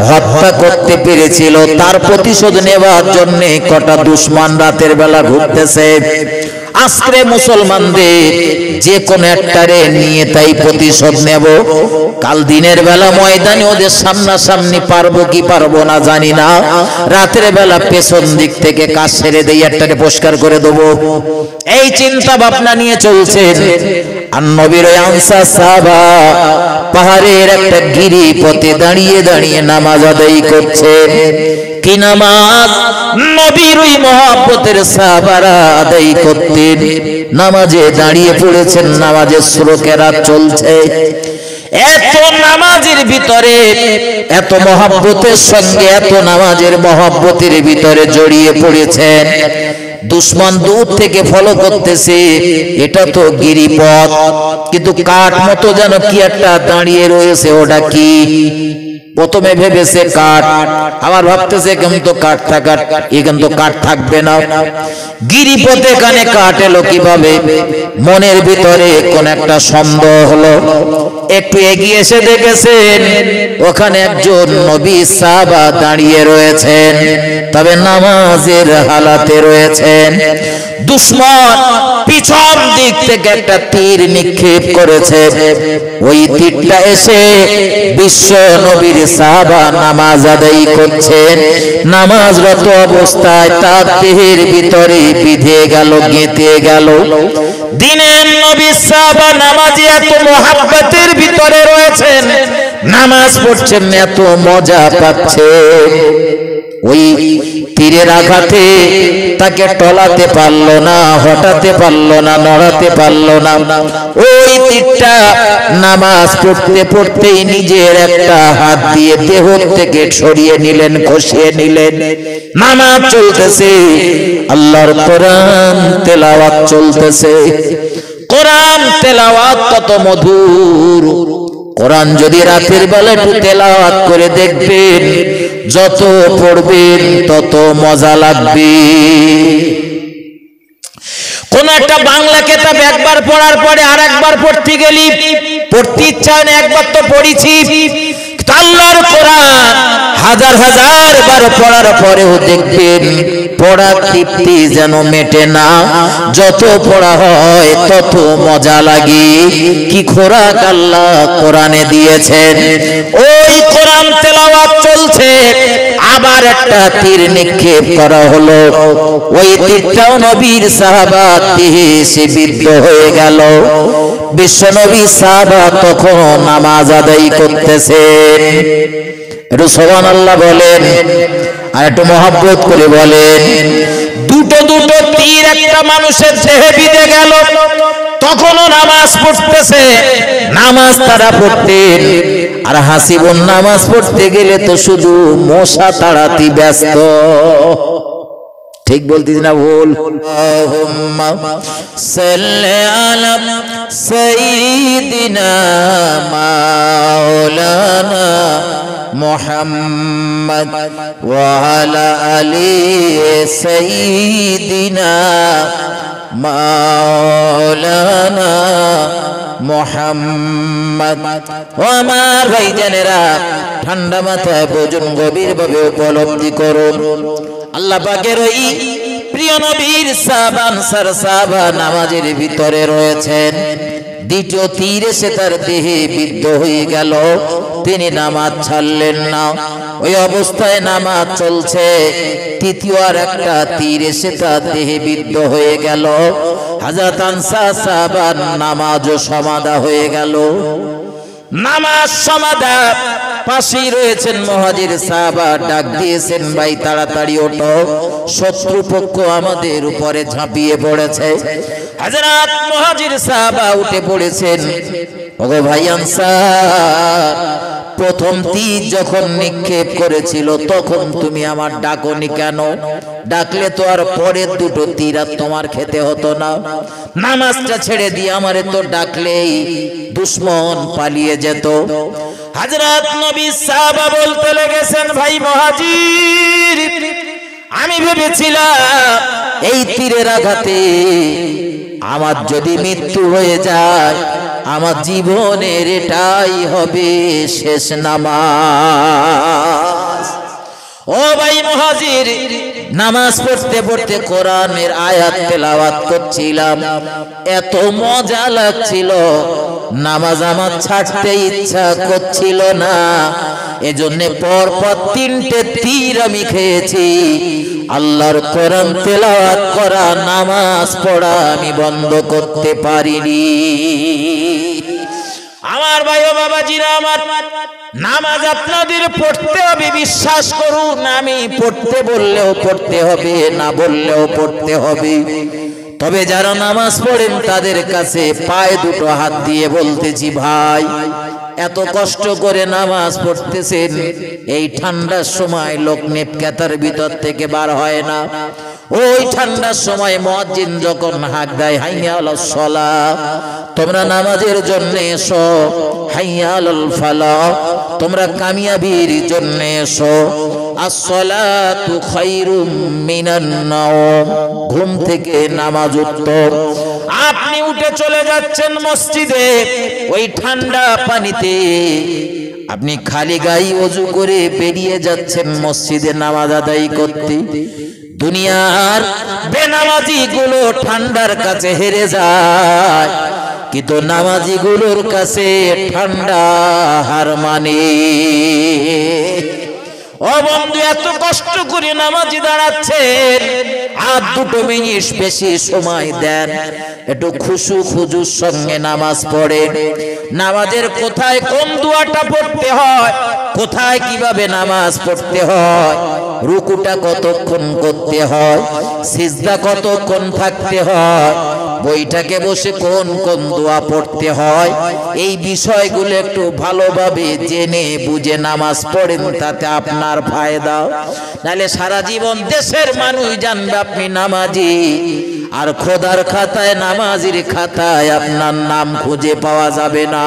হত্যা করতে পেরেছিল, তার প্রতিশোধ নেওয়ার জন্য কটা দুশমন রাতের বেলা ঘুরতেছে। আজকে মুসলমানদের যে কোন একটারে নিয়ে তাই প্রতিশোধ নেব, কাল দিনের বেলা ময়দানে ওদের সামনাসামনি পারবো কি পারবো না জানি না, রাতের বেলা পেছন দিক থেকে কাজ ছেড়ে দিয়ে একটারে পরিষ্কার করে দেবো, এই চিন্তা ভাবনা নিয়ে চলছেন। আর নবীর আনসার সাহাবা পাহাড়ের একটা গিরিপথে দাঁড়িয়ে দাঁড়িয়ে নামাজ আদায় করছেন। কি নামাজ? নবীর ওই মহব্বতের সাহাবারা আদায় করতেন, নামাজে দাঁড়িয়ে পড়েছেন, নামাজের সুরকেরাত চলছে। এত নামাজের ভিতরে এত মহব্বতের সঙ্গে এত নামাজের মহব্বতের ভিতরে জড়িয়ে পড়েছেন, দুশমন দূর থেকে ফলো করতেছে, এটা তো গিরিপথ, কিন্তু কাঠ মতো যেন কি একটা দাঁড়িয়ে রয়েছে, ওটা কি? প্রথমে ভেবেছে কাঠ, আবার ভাবতেছে কিন্তু কাঠ থাকার এখানে তো কাঠ থাকবে না, গিরিপথে কানে কাঠ এলো কিভাবে? মনের ভিতরে কোন একটা সন্দেহ হলো, একটু এগিয়ে এসে দেখেছেন ওখানে একজন নবী সাহাবা দাঁড়িয়ে রয়েছেন, তবে নামাজের হালাতে রয়েছেন। দুশমন পিছন দিক থেকে একটা তীর নিক্ষেপ করেছে, ওই তীরটা এসে বিশ্ব নবীর সাহাবা নামাজ আদায় করছেন, নামাজরত অবস্থায় তার দেহের ভিতরে বিধে গেল, গেঁথে গেল। দিনের নবী সাহাবা নামাজে এত মহব্বতের ভিতরে রয়েছেন, নামাজ পড়ছেন, এত মজা পাচ্ছেন, ওই তীরের আঘাতে তাকে টলাতে পারলো না, হটাতে পারলো না, নড়াতে পারলো না। ওই তীরটা নামাজ পড়তে পড়তেই নিজের একটা হাত দিয়ে দেহ থেকে সরিয়ে নিলেন, খসিয়ে নিলেন। নামাজ চলতেছে, আল্লাহর কোরআন তেলাওয়াত চলতেছে। কোরআন তেলাওয়াত কত মধুর! কোরআন যদি রাতের বেলা একটু তেলাওয়াত করে দেখবেন, যত পড়বেন তত মজা লাগবে। কোন একটা বাংলা কিতাব একবার পড়ার পরে আর একবার পড়তে গেলি পড়তে ইচ্ছা হয় না, একবার তো পড়েছি। আল্লাহর কোরআন হাজার হাজার বার পড়ার পরেও দেখবেন পড়া তৃপ্তি যেন মেটে না, যত পড়া হয় তত মজা লাগে। কি খোরাক আল্লাহ কোরআনে দিয়েছেন। ওই কোরআন তেলাওয়াত চলছে, আবার একটা তীর নিক্ষেপ করা হলো, ওই তীরটাও নবীর সাহাবা দেহে এসে বিদ্ধ হয়ে গেল। বিশ্বনবী সাহাবা তখন নামাজ আদায় করতেছেন। একটু সুবহানাল্লাহ বলেন, আর একটু মহব্বত করে বলেন। দুটো দুটো তীর একটা মানুষের দেহে বিঁধে গেল, তখনও নামাজ পড়তেছে। নামাজ তারা পড়তেন, আর হাসিবুন নামাজ পড়তে গেলে তো শুধু মশা তাড়াতে ব্যস্ত। ঠিক বলতেছি না ভুল? আল্লাহুম্মা সাল্লি আলা সাইয়্যিদিনা মাওলানা মুহাম্মদ ওয়া আলা আলি সাইয়্যিদিনা মাওলানা মুহাম্মদ। ও আমার ভাইজানেরা, ঠান্ডা মাথায় বুঝুন, গভীরভাবে উপলব্ধি করুন, আল্লাহ পাকের ওই প্রিয় নবীর সাহাবা আনসার সাহাবা নামাজের ভিতরে রয়েছেন। দ্বিতীয় তীর এসে তার দেহে বিদ্ধ হয়ে গেল, তিনি নামাজ ছাড়লেন না। ওই অবস্থায় নামাজ চলছে, তৃতীয় আর একটা তীর এসে তার দেহে বিদ্ধ হয়ে গেল। হযরত আনসার সাহাবার নামাজও সমাধা হয়ে গেল। নামাজ সমাধা, পাশেই রয়েছেন মুহাজির সাহাবা, ডাক দিয়েছেন, ভাই তাড়াতাড়ি ওঠো, শত্রুপক্ষ আমাদের উপরে ঝাঁপিয়ে পড়েছে। হযরত মুহাজির সাহাবা উঠে পড়েছেন। ওগো ভাই আনসার, প্রথম তীর যখন নিক্ষেপ করেছিল তখন তুমি আমার ডাকনি কেন? ডাকলে তো আর পরের দুটো তীর আর তোমার খেতে হতো না। নামাজটা ছেড়ে দিয়ে আমারে তো ডাকলেই দুশমন পালিয়ে যেত। হযরত নবী সাহাবা বলতে লেগেছেন, ভাই মুহাজির, আমি ভেবেছিলাম এই তীরের আঘাতে আমার যদি মৃত্যু হয়ে যায়, আমার জীবনের এটাই হবে শেষ নামাজ। ও ভাই মুহাজির, নামাজ পড়তে পড়তে কোরআনের আয়াত তেলাওয়াত করছিলাম, এত মজা লাগছিল, নামাজ আমার ছাড়তে ইচ্ছা করছিল না। এজন্য পরপর তিনটে তীর আমি খেয়েছি। আল্লাহর কোরআন তেলাওয়াত করা, নামাজ পড়া আমি বন্ধ করতে পারিনি। আমার ভাই ও বাবাজিরা আমার, নামাজ আপনাদের পড়তে হবে, বিশ্বাস করুন। আমি পড়তে বললেও পড়তে হবে, না বললেও পড়তে হবে। তবে যারা নামাজ পড়েন তাদের কাছে পায়ে দুটো হাত দিয়ে বলতেছি, ভাই এত কষ্ট করে নামাজ পড়তেছেন, এই ঠান্ডার সময় লোক নেপকাতার ভিতর থেকে বার হয় না। ওই ঠান্ডার সময় মুয়াজ্জিন যখন হাঁক দেয়, হাইয়া আলাস সালাহ, তোমরা নামাজের জন্য এসো, হাইয়া আলাল ফালাহ, তোমরা কামিয়াবির জন্য এসো। আসসালাতু খায়রুম মিনান নাওম, ঘুম থেকে নামাজ উত্তম। আপনি উঠে চলে যাচ্ছেন মসজিদে, ওই ঠান্ডা পানিতে আপনি খালি গায়ে ওযু করে বেরিয়ে যাচ্ছেন মসজিদে নামাজ আদায় করতে। দুনিয়ার বেনামাজি গুলো ঠান্ডার কাছে হেরে যায়, কিন্তু নামাজি গুলোর কাছে ঠান্ডা হার মানে। ও বন্ধু, এত কষ্ট করে নামাজি দাঁড়াচ্ছেন, আর দুটো মিনিট বেশি সময় দেন, একটু খুশু খুজুর সঙ্গে নামাজ পড়েন। নামাজের কোথায় কোন দোয়াটা পড়তে হয়, কোথায় কিভাবে নামাজ পড়তে হয়, রুকুটা কতক্ষণ করতে হয়, সিজদা কতক্ষণ থাকতে হয়, বইটাকে বসে কোন কোন দোয়া পড়তে হয়, এই বিষয়গুলো একটু ভালোভাবে জেনে বুঝে নামাজ পড়েন, তাতে আপনার ফায়দা। নাহলে সারা জীবন দেশের মানুষ জানবে আপনি নামাজি, আর খোদার খাতায়, নামাজির খাতায় আপনার নাম খুঁজে পাওয়া যাবে না।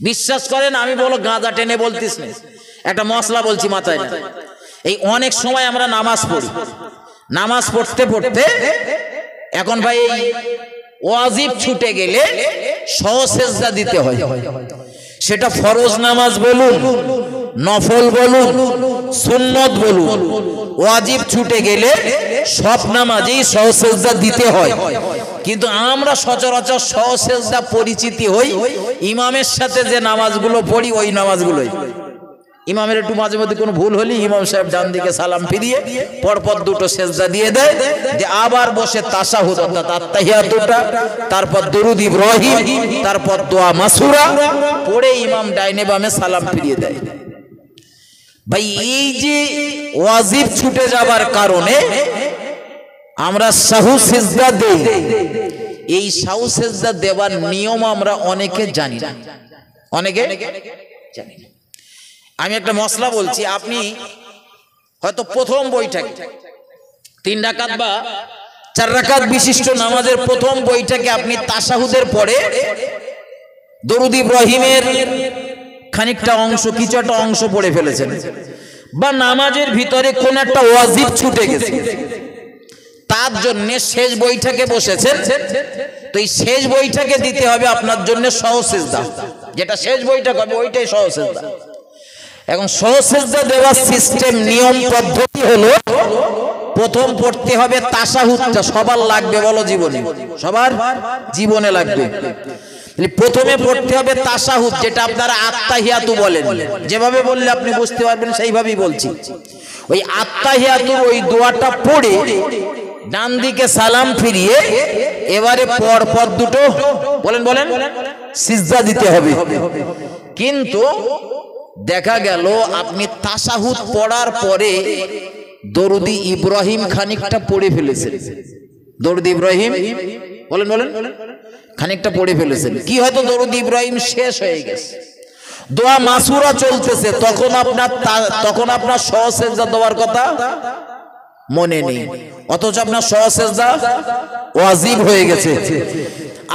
বিশ্বাস করেন, আমি বলো গাঁজা টেনে বলতিস না, একটা মশলা বলছি মাথায় না। এই অনেক সময় আমরা নামাজ পড়ি, নামাজ পড়তে পড়তে এখন ভাই ওয়াজিব ছুটে গেলে সহসেজদা দিতে হয়। সেটা ফরজ নামাজ বলুন, নফল বলুন, সুন্নত বলুন, ওয়াজিব ছুটে গেলে সব নামাজেই সহসেজদা দিতে হয়। কিন্তু আমরা সচরাচর সহসেজদা পরিচিতি হই ইমামের সাথে যে নামাজগুলো পড়ি ওই নামাজগুলোই। ইমামের একটু মাঝে মধ্যে কোনো ভুল হলে ইমাম সাহেব ডান দিকে সালাম ফিরিয়ে পরপর দুটো সেজদা দিয়ে দেয়, যে আবার বসে তাশাহুদ অর্থাৎ আত্তাহিয়াতুটা, তারপর দুরুদ ইব্রাহিম, তারপর দোয়া মাসুরা পড়ে ইমাম ডাইনে বামে সালাম ফিরিয়ে দেয়। ভাই এই যে ওয়াজিব ছুটে যাবার কারণে আমরা সাহু সেজদা দেই, এই সাহু সেজদা দেওয়ার নিয়ম আমরা অনেকে জানি না, অনেকে জানি না। আমি একটা মশলা বলছি, আপনি হয়তো প্রথম বইটাকে 3 রাকাত বা 4 রাকাত বিশিষ্ট নামাজের প্রথম বইটাকে আপনি তাশাহুদের পরে দরুদ ইব্রাহিমের খানিকটা অংশ, কিছু একটা অংশ পড়ে ফেলেছেন, বা নামাজের ভিতরে কোন একটা ওয়াজিব ছুটে গেছে, তার জন্য শেষ বইটাকে বসেছেন, তো এই শেষ বইটাকে দিতে হবে আপনার জন্য সহসেজদা, যেটা শেষ বইটা হবে ওইটাই সহসেজদা। এখন সহসেজদা দেওয়ার সিস্টেম, নিয়ম পদ্ধতি হলো, প্রথম পড়তে হবে তাশাহুদটা। সবার লাগবে বলো জীবনে, সবার জীবনে লাগবে। প্রথমে পড়তে হবে তাশাহুদ, যেটা আপনারা আত্তাহিয়াতু বলেন, যেভাবে বললে আপনি বুঝতে পারবেন সেইভাবেই বলছি। ওই আত্তাহিয়াতুর ওই দোয়াটা পড়ে ডান দিকে সালাম ফিরিয়ে এবারে পর পর দুটো বলেন সিজদা দিতে হবে। কিন্তু দেখা গেল আপনি তাশাহুদ পড়ার পরে দরুদি ইব্রাহিম খানিকটা পড়ে ফেলেছেন, দরুদি ইব্রাহিম বলেন খানিকটা পড়ে ফেলেছেন, কি হয়তো দরুদ ইব্রাহিম শেষ হয়ে গেছে, দোয়া মাসুরা চলতেছে, তখন আপনার সহসেজদা দেওয়ার কথা মনে নেই, অথচ আপনার সহসেজদা ওয়াজিব হয়ে গেছে।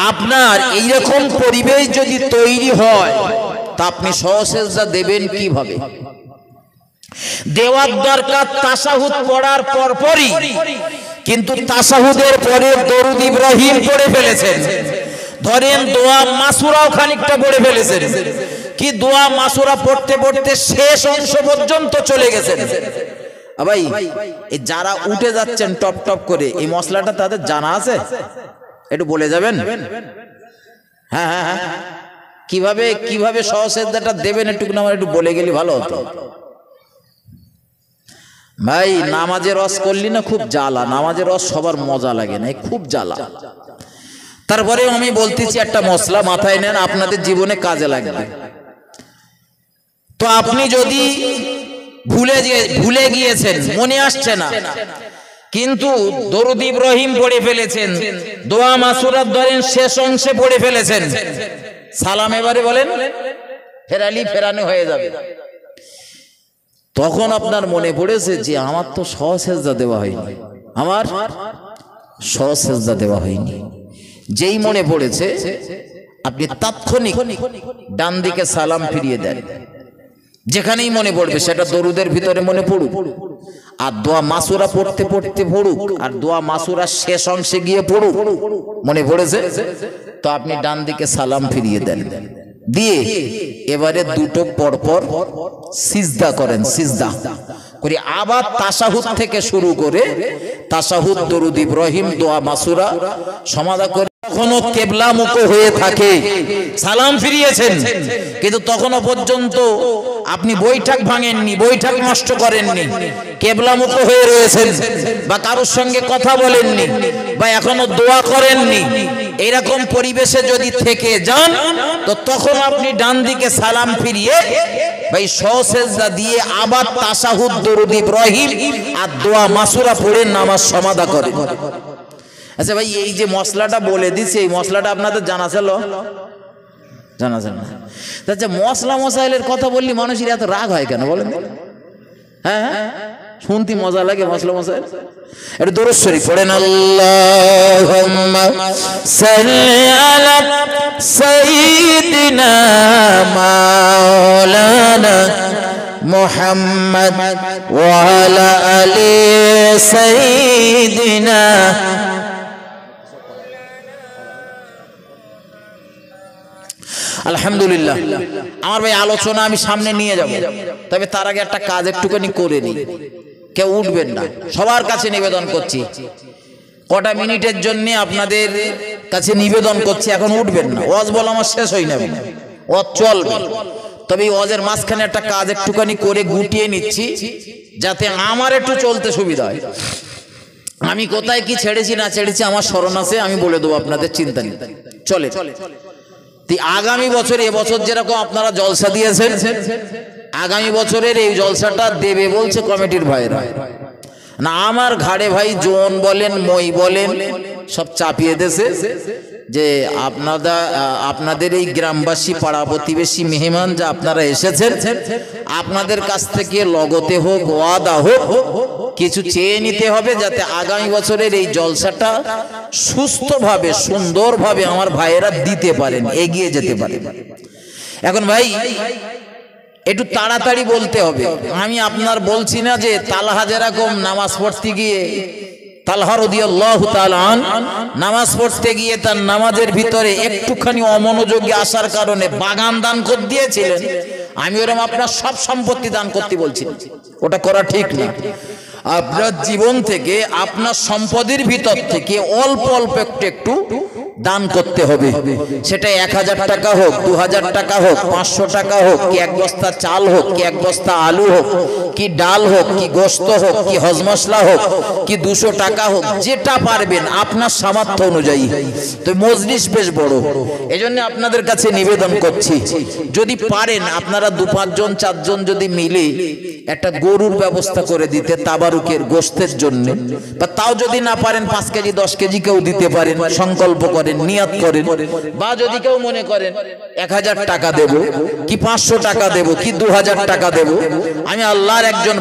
আপনার এইরকম পরিবেশ যদি তৈরি হয় তা আপনি সহসেজদা দেবেন কিভাবে? দেওয়ার দরকার তাশাহুদ পড়ার পরপরই, কিন্তু তাশাহুদের পরে দরুদ ইব্রাহিম পড়ে ফেলেছেন, ধরেন দোয়া মাসুরাও খানিকটা পড়ে ফেলেছেন, কি দোয়া মাসুরা পড়তে পড়তে শেষ অংশ পর্যন্ত চলে গেছেন। ভাই এই যারা উঠে যাচ্ছেন টপ টপ করে, এই মশলাটা তাদের জানা আছে? একটু বলে যাবেন। হ্যাঁ, কিভাবে সহসেজদাটা দেবেন একটু আমার একটু বলে গেলে ভালো হতো। ভাই নামাজের রস করলি না খুব জ্বালা, নামাজের রস সবার মজা লাগে না, খুব জ্বালা। তারপরে আমি বলতেছি একটা মশলা মাথায় নেন, আপনাদের জীবনে কাজে লাগবে। তো আপনি যদি ভুলে গিয়েছেন, মনে আসছে না, কিন্তু দরুদ ইব্রাহিম পড়ে ফেলেছেন, দোয়া মাসুরাত ধরেন শেষ অংশে পড়ে ফেলেছেন, সালাম এবারে বলেন ফেরানো হয়ে যাবে, তখন আপনার মনে পড়েছে যে আমার তো সহসেজদা দেওয়া হয়নি, যেই মনে পড়েছে আপনি তাৎক্ষণিক ডান দিকে সালাম ফিরিয়ে দেন, যেখানেই মনে পড়বে সেটা দরুদের ভিতরে মনে পড়ুক, আর দোয়া মাসুরা পড়তে পড়ুক, আর দোয়া মাসুরা শেষ অংশে গিয়ে পড়ুক, মনে পড়েছে তো আপনি ডান দিকে সালাম ফিরিয়ে দেন, দিয়ে এবারে দুটো পরপর সিজদা করেন, সিজদা করে আবার তাশাহুদ থেকে শুরু করে তাশাহুদ, দরুদ ইব্রাহিম, দোয়া মাসুরা সমাধা করে, কখনো কেবলামুখ হয়ে থাকে, সালাম ফিরিয়েছেন কিন্তু তখনও পর্যন্ত আপনি বৈঠক ভাঙেননি, বৈঠক নষ্ট করেননি, কেবলামুখ হয়ে রয়েছেন, বা কারোর সঙ্গে কথা বলেননি, বা এখনো দোয়া করেননি, এরকম পরিবেশে যদি থেকে যান তো তখন আপনি ডান দিকে সালাম ফিরিয়ে ভাই সহসেজদা দিয়ে আবার তাশাহুদ, দরুদ ইব্রাহিম আর দোয়া মাসুরা পড়ে নামাজ সমাধা করেন। আচ্ছা ভাই এই যে মশলাটা বলে দিছি, এই মশলাটা আপনাদের জানা ছিল? জানা না? আচ্ছা মশলা মশাইলের কথা বললি মানুষের এত রাগ হয় কেন বলেন? হ্যাঁ শুনতে মজা লাগে মশলা মশাইল। একটু দরুদ শরীফ পড়েন, আল্লাহুম্মা সাল্লি আলা সাইয়্যিদিনা মাওলানা মুহাম্মদ ওয়া আলা আলি সাইয়্যিদিনা আলহামদুলিল্লাহ। আমার ভাই আলোচনা আমি সামনে নিয়ে যাব, তবে তার আগে একটা কাজ একটুখানি করে নিই। কেউ উঠবেন না, সবার কাছে নিবেদন করছি, কটা মিনিটের জন্য আপনাদের কাছে নিবেদন করছি, এখন উঠবেন না। ওয়াজ বলা আমার শেষ হয়ে যাবে, ওয়াজ চলবে, তবে ওয়াজের মাঝখানে একটা কাজ একটুখানি করে গুটিয়ে নিচ্ছি, যাতে আমার একটু চলতে সুবিধা হয়। আমি কোথায় কি ছেড়েছি না ছেড়েছি আমার স্মরণ আছে, আমি বলে দেবো আপনাদের, চিন্তা নেই। চলে আগামী বছর, এবছর যেরকম আপনারা জলসা দিয়েছেন, আগামী বছরের এই জলসাটা দেবে বলছে কমিটির ভাইরা। না আমার ঘাড়ে ভাই জোন বলেন মই বলেন সব চাপিয়ে দেছে যে আপনাদের এই গ্রামবাসী পাড়া প্রতিবেশী মেহমান যা আপনারা এসেছেন, আপনাদের কাছ থেকে লগতে হোক ওয়াদা হোক কিছু চেয়ে নিতে হবে, যাতে আগামী বছরের এই জলসাটা সুস্থভাবে সুন্দরভাবে আমার ভাইয়েরা দিতে পারেন, এগিয়ে যেতে পারেন। এখন ভাই একটু তাড়াতাড়ি বলতে হবে। আমি আপনার বলছি না যে তালহা যেরকম নামাজ পড়তে গিয়ে, তালহা রাদিয়াল্লাহু তাআলা নামাজ পড়তে গিয়ে তার নামাজের ভিতরে একটুখানি অমনোযোগী আসার কারণে বাগান দান করে দিয়েছিলেন, আমি ওরকম আপনার সব সম্পত্তি দান করতে বলছি, ওটা করা ঠিক না। আপনার জীবন থেকে, আপনার সম্পদের ভিতর থেকে অল্প অল্প একটু একটু দান করতে হবে। সেটা 1000 টাকা হোক, 2000 টাকা হোক, 500 টাকা হোক, কি এক বস্তা চাল হোক, কি এক বস্তা আলু হোক, কি ডাল হোক, কি গোশত হোক, কি হজ মশলা হোক, কি 200 টাকা হোক, যেটা পারবেন আপনার সামর্থ্য অনুযায়ী। তো মজলিস বেশ বড়, এজন্য আপনাদের কাছে নিবেদন করছি, যদি পারেন আপনারা 2-5 জন 4 জন যদি মিলে একটা গরুর ব্যবস্থা করে দিতে তাবারুকের গোশতের জন্য, বা তাও যদি না পারেন 5 কেজি 10 কেজি কেউ দিতে পারেন, সংকল্প করেন, নিয়ত করেন। বা যদি কেউ মনে করেন 1000 টাকা দেব, কি 500 টাকা দেব, কি 2000 টাকা দেব, আমি আল্লাহর একজন